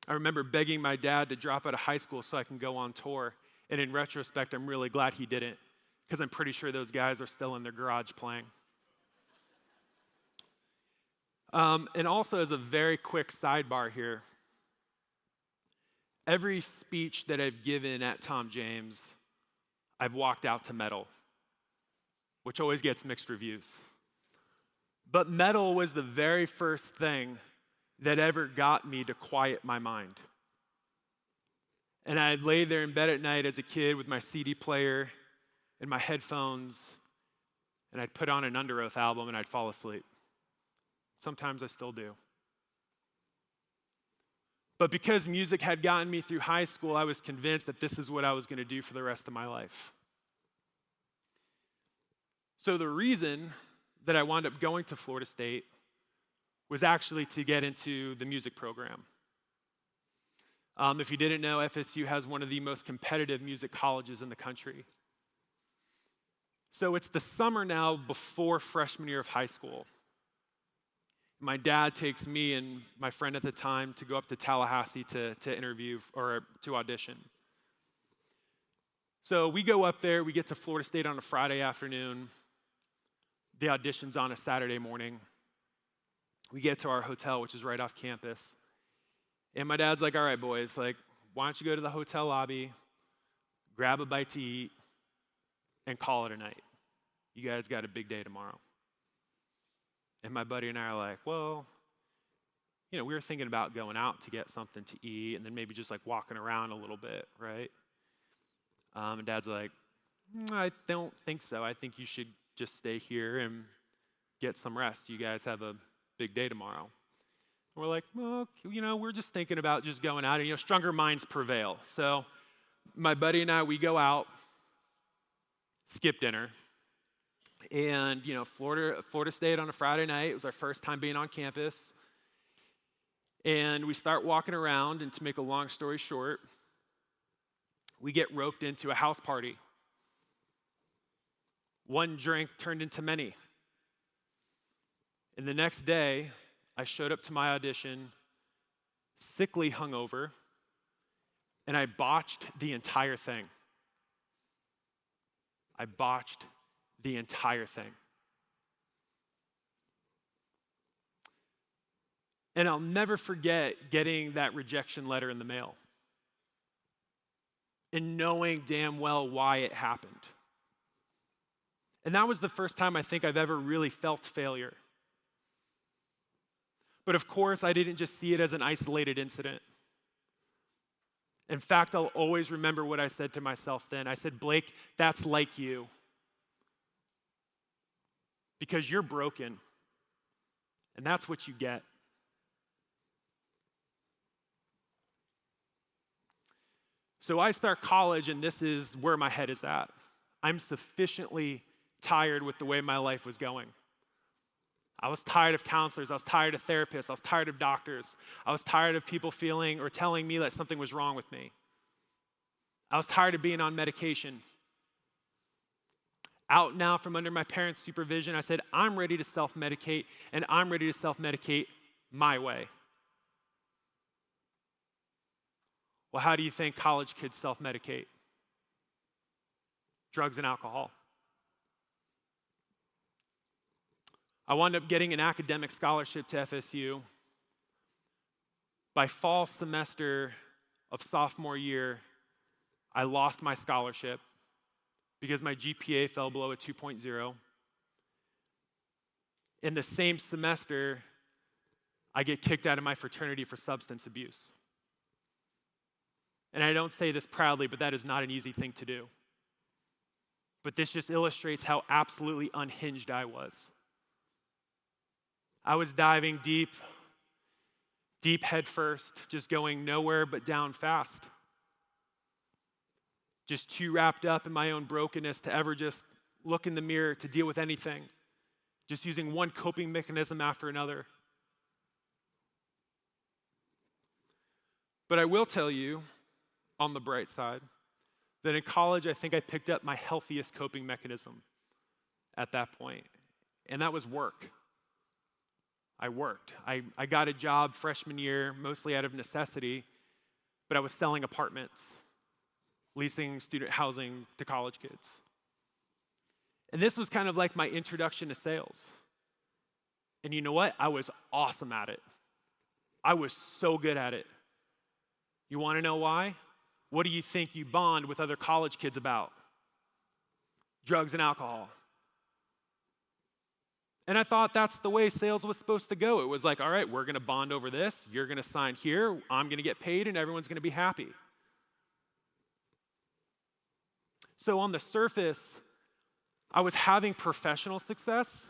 I remember begging my dad to drop out of high school so I can go on tour. And in retrospect, I'm really glad he didn't, because I'm pretty sure those guys are still in their garage playing. And also, as a very quick sidebar here, every speech that I've given at Tom James, I've walked out to medal which always gets mixed reviews. But metal was the very first thing that ever got me to quiet my mind. And I'd lay there in bed at night as a kid with my CD player and my headphones, and I'd put on an Under Oath album and I'd fall asleep. Sometimes I still do. But because music had gotten me through high school, I was convinced that this is what I was going to do for the rest of my life. So the reason that I wound up going to Florida State was actually to get into the music program. If you didn't know, FSU has one of the most competitive music colleges in the country. So it's the summer now before freshman year of high school. My dad takes me and my friend at the time to go up to Tallahassee to interview or to audition. So we go up there, we get to Florida State on a Friday afternoon. The audition's on a Saturday morning. We get to our hotel, which is right off campus. And my dad's like, all right, boys, like, why don't you go to the hotel lobby, grab a bite to eat, and call it a night. You guys got a big day tomorrow. And my buddy and I are like, well, we were thinking about going out to get something to eat and then maybe just like walking around a little bit, right? And Dad's like, I don't think so. I think you should just stay here and get some rest. You guys have a big day tomorrow. And we're like, well, we're just thinking about just going out, and stronger minds prevail. So my buddy and I, we go out, skip dinner, and Florida State on a Friday night. It was our first time being on campus. And we start walking around, and to make a long story short, we get roped into a house party. One drink turned into many. And the next day, I showed up to my audition, sickly hungover, and I botched the entire thing. I botched the entire thing. And I'll never forget getting that rejection letter in the mail and knowing damn well why it happened. And that was the first time I think I've ever really felt failure. But of course, I didn't just see it as an isolated incident. In fact, I'll always remember what I said to myself then. I said, Blake, that's like you. Because you're broken. And that's what you get. So I start college, and this is where my head is at. I'm sufficiently tired with the way my life was going. I was tired of counselors. I was tired of therapists. I was tired of doctors. I was tired of people feeling or telling me that something was wrong with me. I was tired of being on medication. Out now from under my parents' supervision, I said, I'm ready to self-medicate, and I'm ready to self-medicate my way. Well, how do you think college kids self-medicate? Drugs and alcohol. I wound up getting an academic scholarship to FSU. By fall semester of sophomore year, I lost my scholarship because my GPA fell below a 2.0. In the same semester, I get kicked out of my fraternity for substance abuse. And I don't say this proudly, but that is not an easy thing to do. But this just illustrates how absolutely unhinged I was. I was diving deep head first, just going nowhere but down fast. Just too wrapped up in my own brokenness to ever just look in the mirror to deal with anything. Just using one coping mechanism after another. But I will tell you, on the bright side, that in college, I think I picked up my healthiest coping mechanism at that point, and that was work. I worked. I got a job freshman year, mostly out of necessity, but I was selling apartments, leasing student housing to college kids. And this was kind of like my introduction to sales. And you know what? I was awesome at it. I was so good at it. You want to know why? What do you think you bond with other college kids about? Drugs and alcohol. And I thought that's the way sales was supposed to go. It was like, all right, we're going to bond over this. You're going to sign here. I'm going to get paid, and everyone's going to be happy. So on the surface, I was having professional success,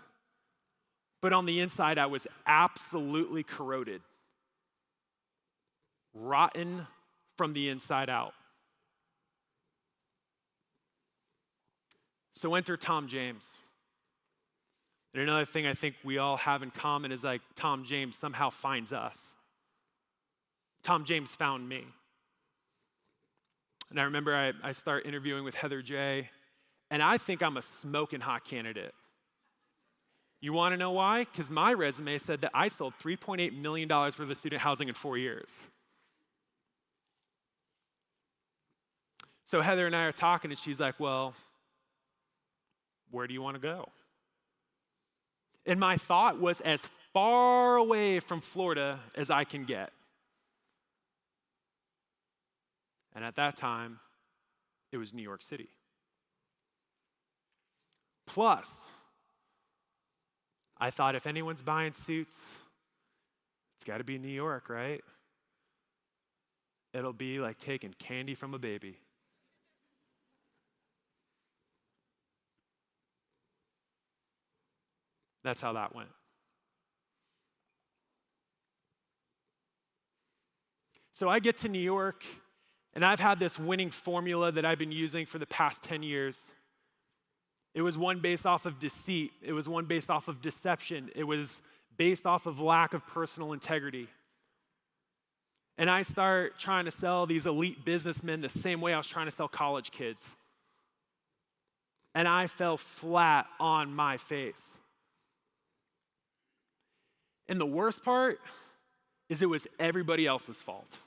but on the inside, I was absolutely corroded, rotten from the inside out. So enter Tom James. And another thing I think we all have in common is like Tom James somehow finds us. Tom James found me. And I remember I start interviewing with Heather J., and I think I'm a smoking hot candidate. You want to know why? Because my resume said that I sold $3.8 million worth of student housing in 4 years. So Heather and I are talking, and she's like, well, where do you want to go? And my thought was as far away from Florida as I can get. And at that time, it was New York City. Plus, I thought if anyone's buying suits, it's got to be New York, right? It'll be like taking candy from a baby. That's how that went. So I get to New York, and I've had this winning formula that I've been using for the past 10 years. It was one based off of deceit. It was one based off of deception. It was based off of lack of personal integrity. And I start trying to sell these elite businessmen the same way I was trying to sell college kids. And I fell flat on my face. And the worst part is it was everybody else's fault.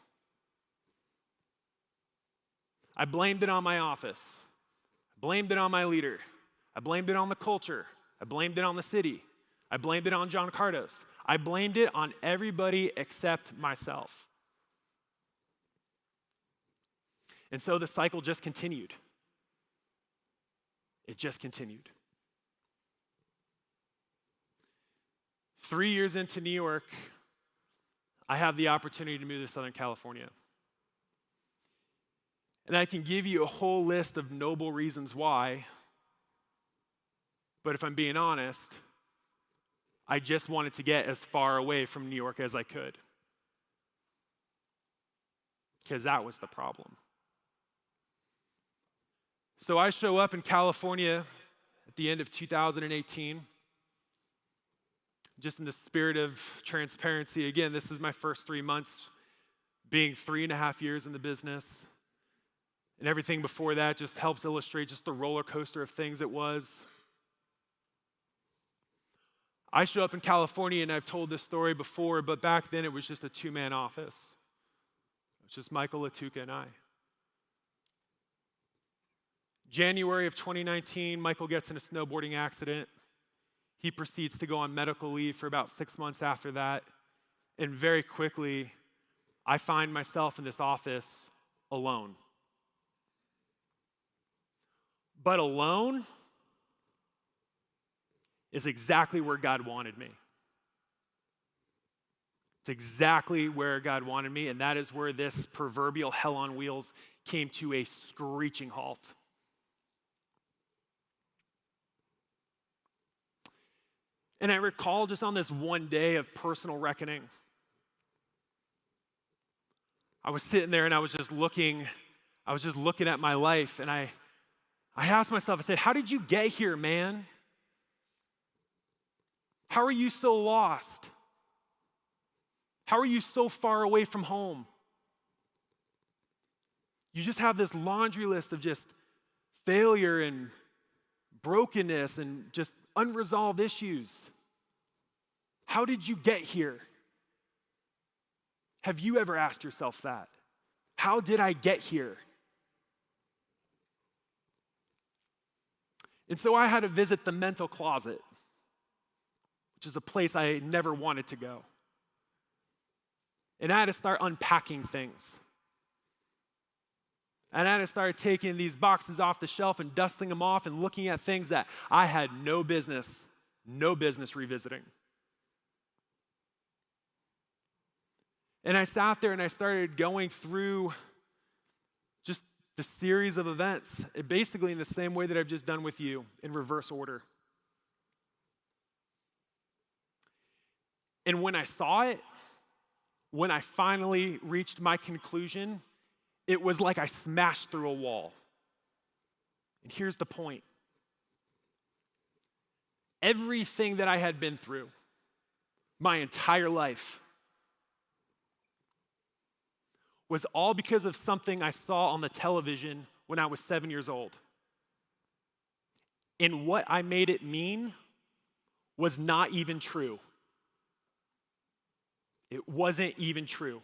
I blamed it on my office. I blamed it on my leader. I blamed it on the culture. I blamed it on the city. I blamed it on John Cardos. I blamed it on everybody except myself. And so the cycle just continued. It just continued. 3 years into New York, I have the opportunity to move to Southern California. And I can give you a whole list of noble reasons why, but if I'm being honest, I just wanted to get as far away from New York as I could. Because that was the problem. So I show up in California at the end of 2018. Just in the spirit of transparency, again, this is my first 3 months being 3.5 years in the business. And everything before that just helps illustrate just the roller coaster of things it was. I show up in California, and I've told this story before, but back then it was just a 2-man office. It was just Michael Latuka and I. January of 2019, Michael gets in a snowboarding accident. He proceeds to go on medical leave for about 6 months after that. And very quickly, I find myself in this office alone. But alone is exactly where God wanted me. It's exactly where God wanted me, and that is where this proverbial hell on wheels came to a screeching halt. And I recall just on this one day of personal reckoning, I was sitting there and I was just looking at my life, and I asked myself, I said, how did you get here, man? How are you so lost? How are you so far away from home? You just have this laundry list of just failure and brokenness and just unresolved issues. How did you get here? Have you ever asked yourself that? How did I get here? And so I had to visit the mental closet, which is a place I never wanted to go. And I had to start unpacking things. And I had to start taking these boxes off the shelf and dusting them off and looking at things that I had no business no business revisiting. And I sat there and I started going through just the series of events, basically in the same way that I've just done with you, in reverse order. And when I saw it, when I finally reached my conclusion, it was like I smashed through a wall. And here's the point. Everything that I had been through my entire life was all because of something I saw on the television when I was 7 years old. And what I made it mean was not even true. It wasn't even true.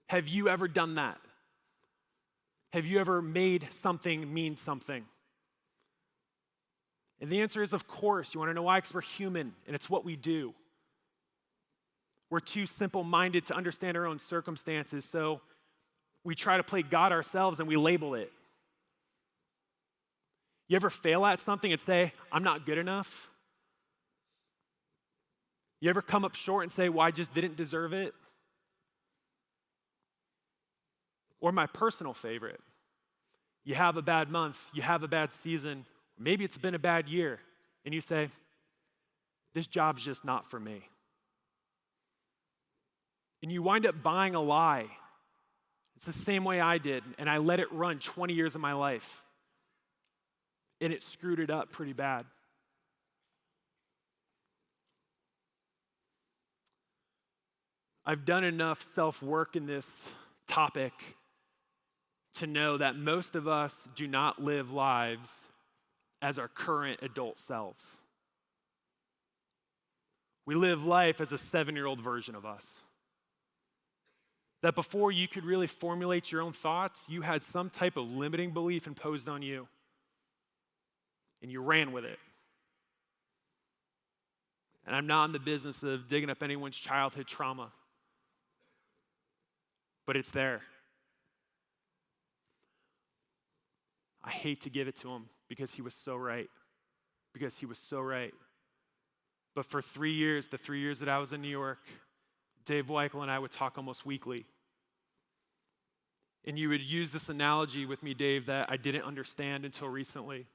Have you ever done that? Have you ever made something mean something? And the answer is, of course. You want to know why? Because we're human, and it's what we do. We're too simple-minded to understand our own circumstances, so we try to play God ourselves and we label it. You ever fail at something and say, I'm not good enough? You ever come up short and say, well, I just didn't deserve it? Or my personal favorite, you have a bad month, you have a bad season, maybe it's been a bad year, and you say, this job's just not for me. And you wind up buying a lie. It's the same way I did, and I let it run 20 years of my life. And it screwed it up pretty bad. I've done enough self-work in this topic to know that most of us do not live lives as our current adult selves. We live life as a 7-year-old version of us. That before you could really formulate your own thoughts, you had some type of limiting belief imposed on you, and you ran with it. And I'm not in the business of digging up anyone's childhood trauma, but it's there. I hate to give it to him because he was so right. Because he was so right. But for 3 years, the 3 years that I was in New York, Dave Weichel and I would talk almost weekly. And you would use this analogy with me, Dave, that I didn't understand until recently.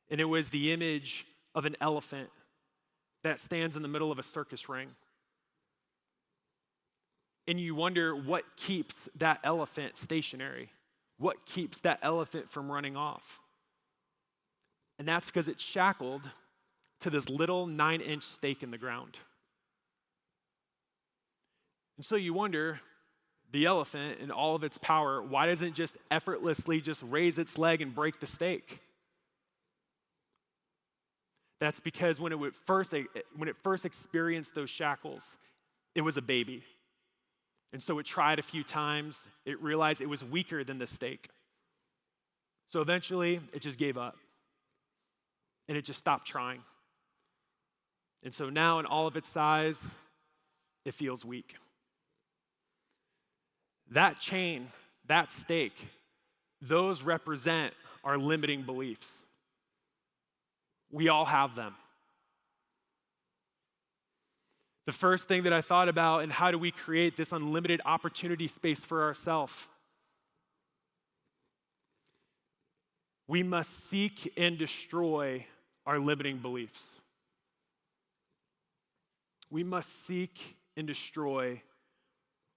And it was the image of an elephant that stands in the middle of a circus ring. And you wonder what keeps that elephant stationary. What keeps that elephant from running off? And that's because it's shackled to this little 9-inch stake in the ground. And so you wonder, the elephant in all of its power, why doesn't it just effortlessly just raise its leg and break the stake? That's because when it first experienced those shackles, it was a baby. And so it tried a few times. It realized it was weaker than the stake. So eventually, it just gave up. And it just stopped trying. And so now, in all of its size, it feels weak. That chain, that stake, those represent our limiting beliefs. We all have them. The first thing that I thought about, and how do we create this unlimited opportunity space for ourselves? We must seek and destroy our limiting beliefs. We must seek and destroy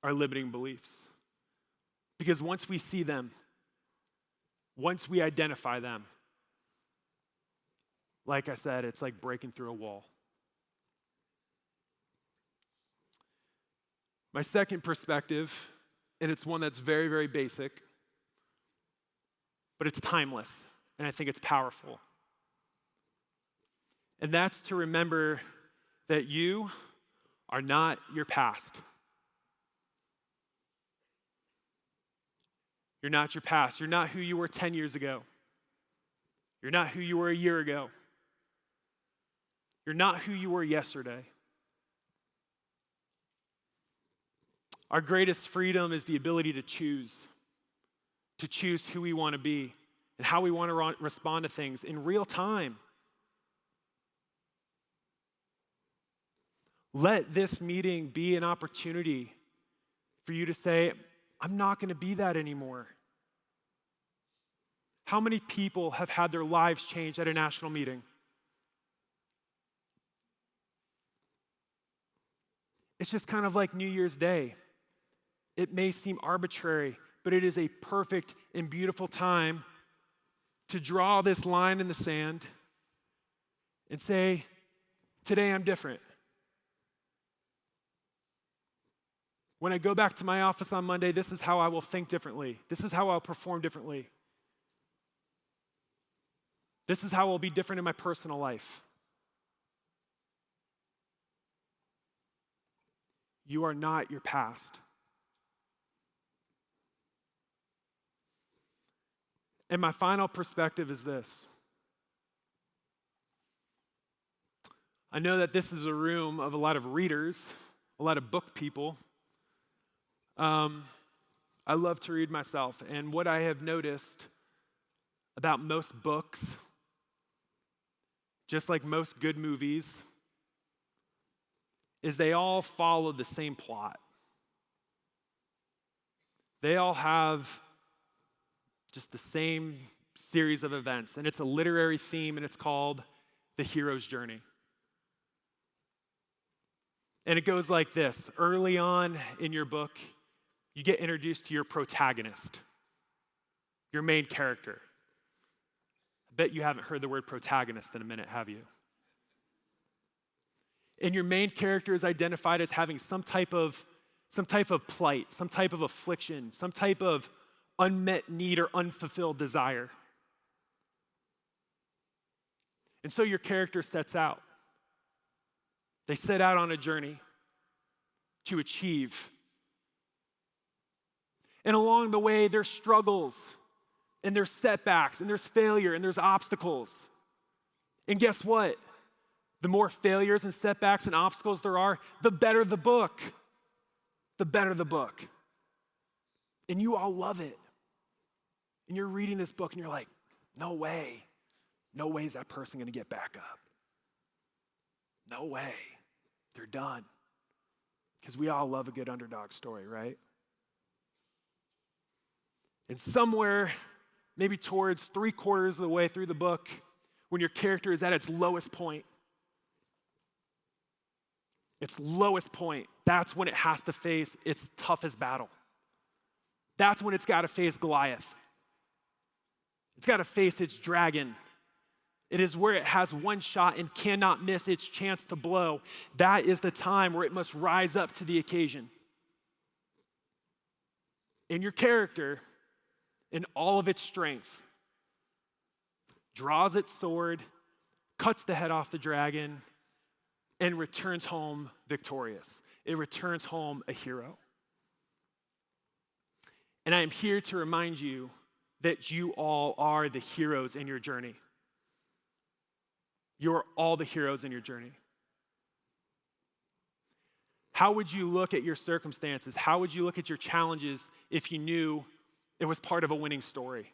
our limiting beliefs. Because once we see them, once we identify them, like I said, it's like breaking through a wall. My second perspective, and it's one that's very, very basic, but it's timeless, and I think it's powerful. And that's to remember that you are not your past. You're not your past. You're not who you were 10 years ago. You're not who you were a year ago. You're not who you were yesterday. Our greatest freedom is the ability to choose who we want to be and how we want to respond to things in real time, Let this meeting be an opportunity for you to say, I'm not going to be that anymore. How many people have had their lives changed at a national meeting? It's just kind of like New Year's Day. It may seem arbitrary, but it is a perfect and beautiful time to draw this line in the sand and say, today I'm different. When I go back to my office on Monday, this is how I will think differently. This is how I'll perform differently. This is how I'll be different in my personal life. You are not your past. And my final perspective is this. I know that this is a room of a lot of readers, a lot of book people. I love to read myself, and what I have noticed about most books, just like most good movies, is they all follow the same plot. They all have just the same series of events, and it's a literary theme, and it's called The Hero's Journey. And it goes like this. Early on in your book, you get introduced to your protagonist, your main character. I bet you haven't heard the word protagonist in a minute, have you? And your main character is identified as having some type of plight, some type of affliction, some type of unmet need or unfulfilled desire. And so your character sets out. They set out on a journey to achieve. And along the way, there's struggles, and there's setbacks, and there's failure, and there's obstacles. And guess what? The more failures and setbacks and obstacles there are, the better the book. The better the book. And you all love it. And you're reading this book, and you're like, no way. No way is that person going to get back up. No way. They're done. Because we all love a good underdog story, right? And somewhere, maybe towards 3/4 of the way through the book, when your character is at its lowest point, that's when it has to face its toughest battle. That's when it's got to face Goliath. It's got to face its dragon. It is where it has one shot and cannot miss its chance to blow. That is the time where it must rise up to the occasion. And your character, in all of its strength, draws its sword, cuts the head off the dragon, and returns home victorious. It returns home a hero. And I am here to remind you that you all are the heroes in your journey. You're all the heroes in your journey. How would you look at your circumstances? How would you look at your challenges if you knew it was part of a winning story?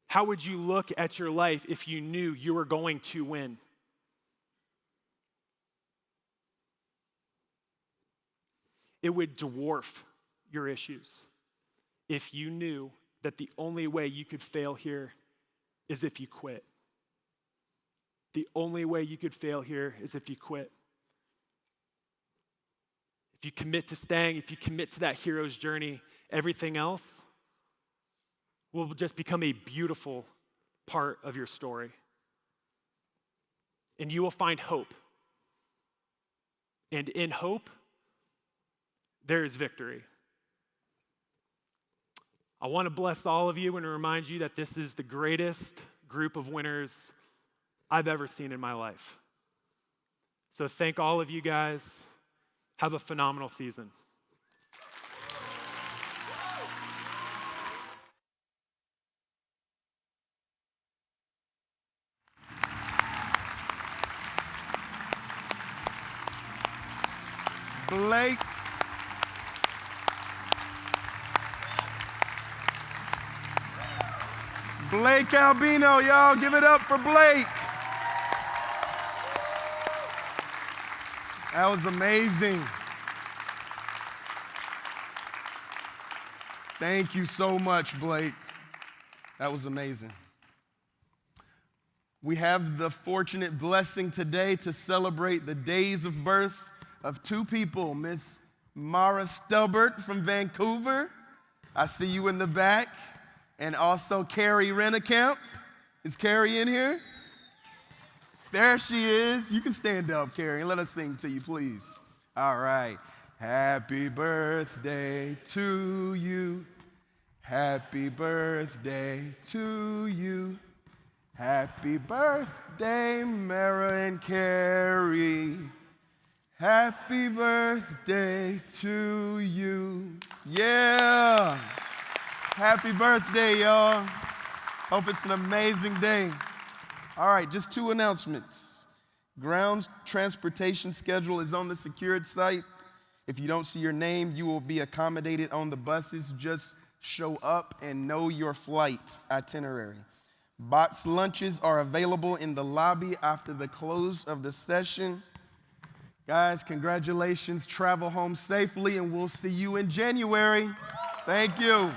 How would you look at your life if you knew you were going to win? It would dwarf your issues if you knew that the only way you could fail here is if you quit. The only way you could fail here is if you quit. If you commit to staying, if you commit to that hero's journey, everything else will just become a beautiful part of your story. And you will find hope. And in hope, there is victory. I want to bless all of you and remind you that this is the greatest group of winners I've ever seen in my life. So thank all of you guys. Have a phenomenal season. Blake. Blake Albino, y'all give it up for Blake. That was amazing. Thank you so much, Blake. That was amazing. We have the fortunate blessing today to celebrate the days of birth of two people, Miss Mara Stubert from Vancouver. I see you in the back. And also Carrie Rennekamp. Is Carrie in here? There she is. You can stand up, Carrie, and let us sing to you, please. All right. Happy birthday to you. Happy birthday to you. Happy birthday, Mara and Carrie. Happy birthday to you. Yeah. Happy birthday, y'all. Hope it's an amazing day. All right, just two announcements. Grounds transportation schedule is on the secured site. If you don't see your name, you will be accommodated on the buses. Just show up and know your flight itinerary. Box lunches are available in the lobby after the close of the session. Guys, congratulations. Travel home safely, and we'll see you in January. Thank you.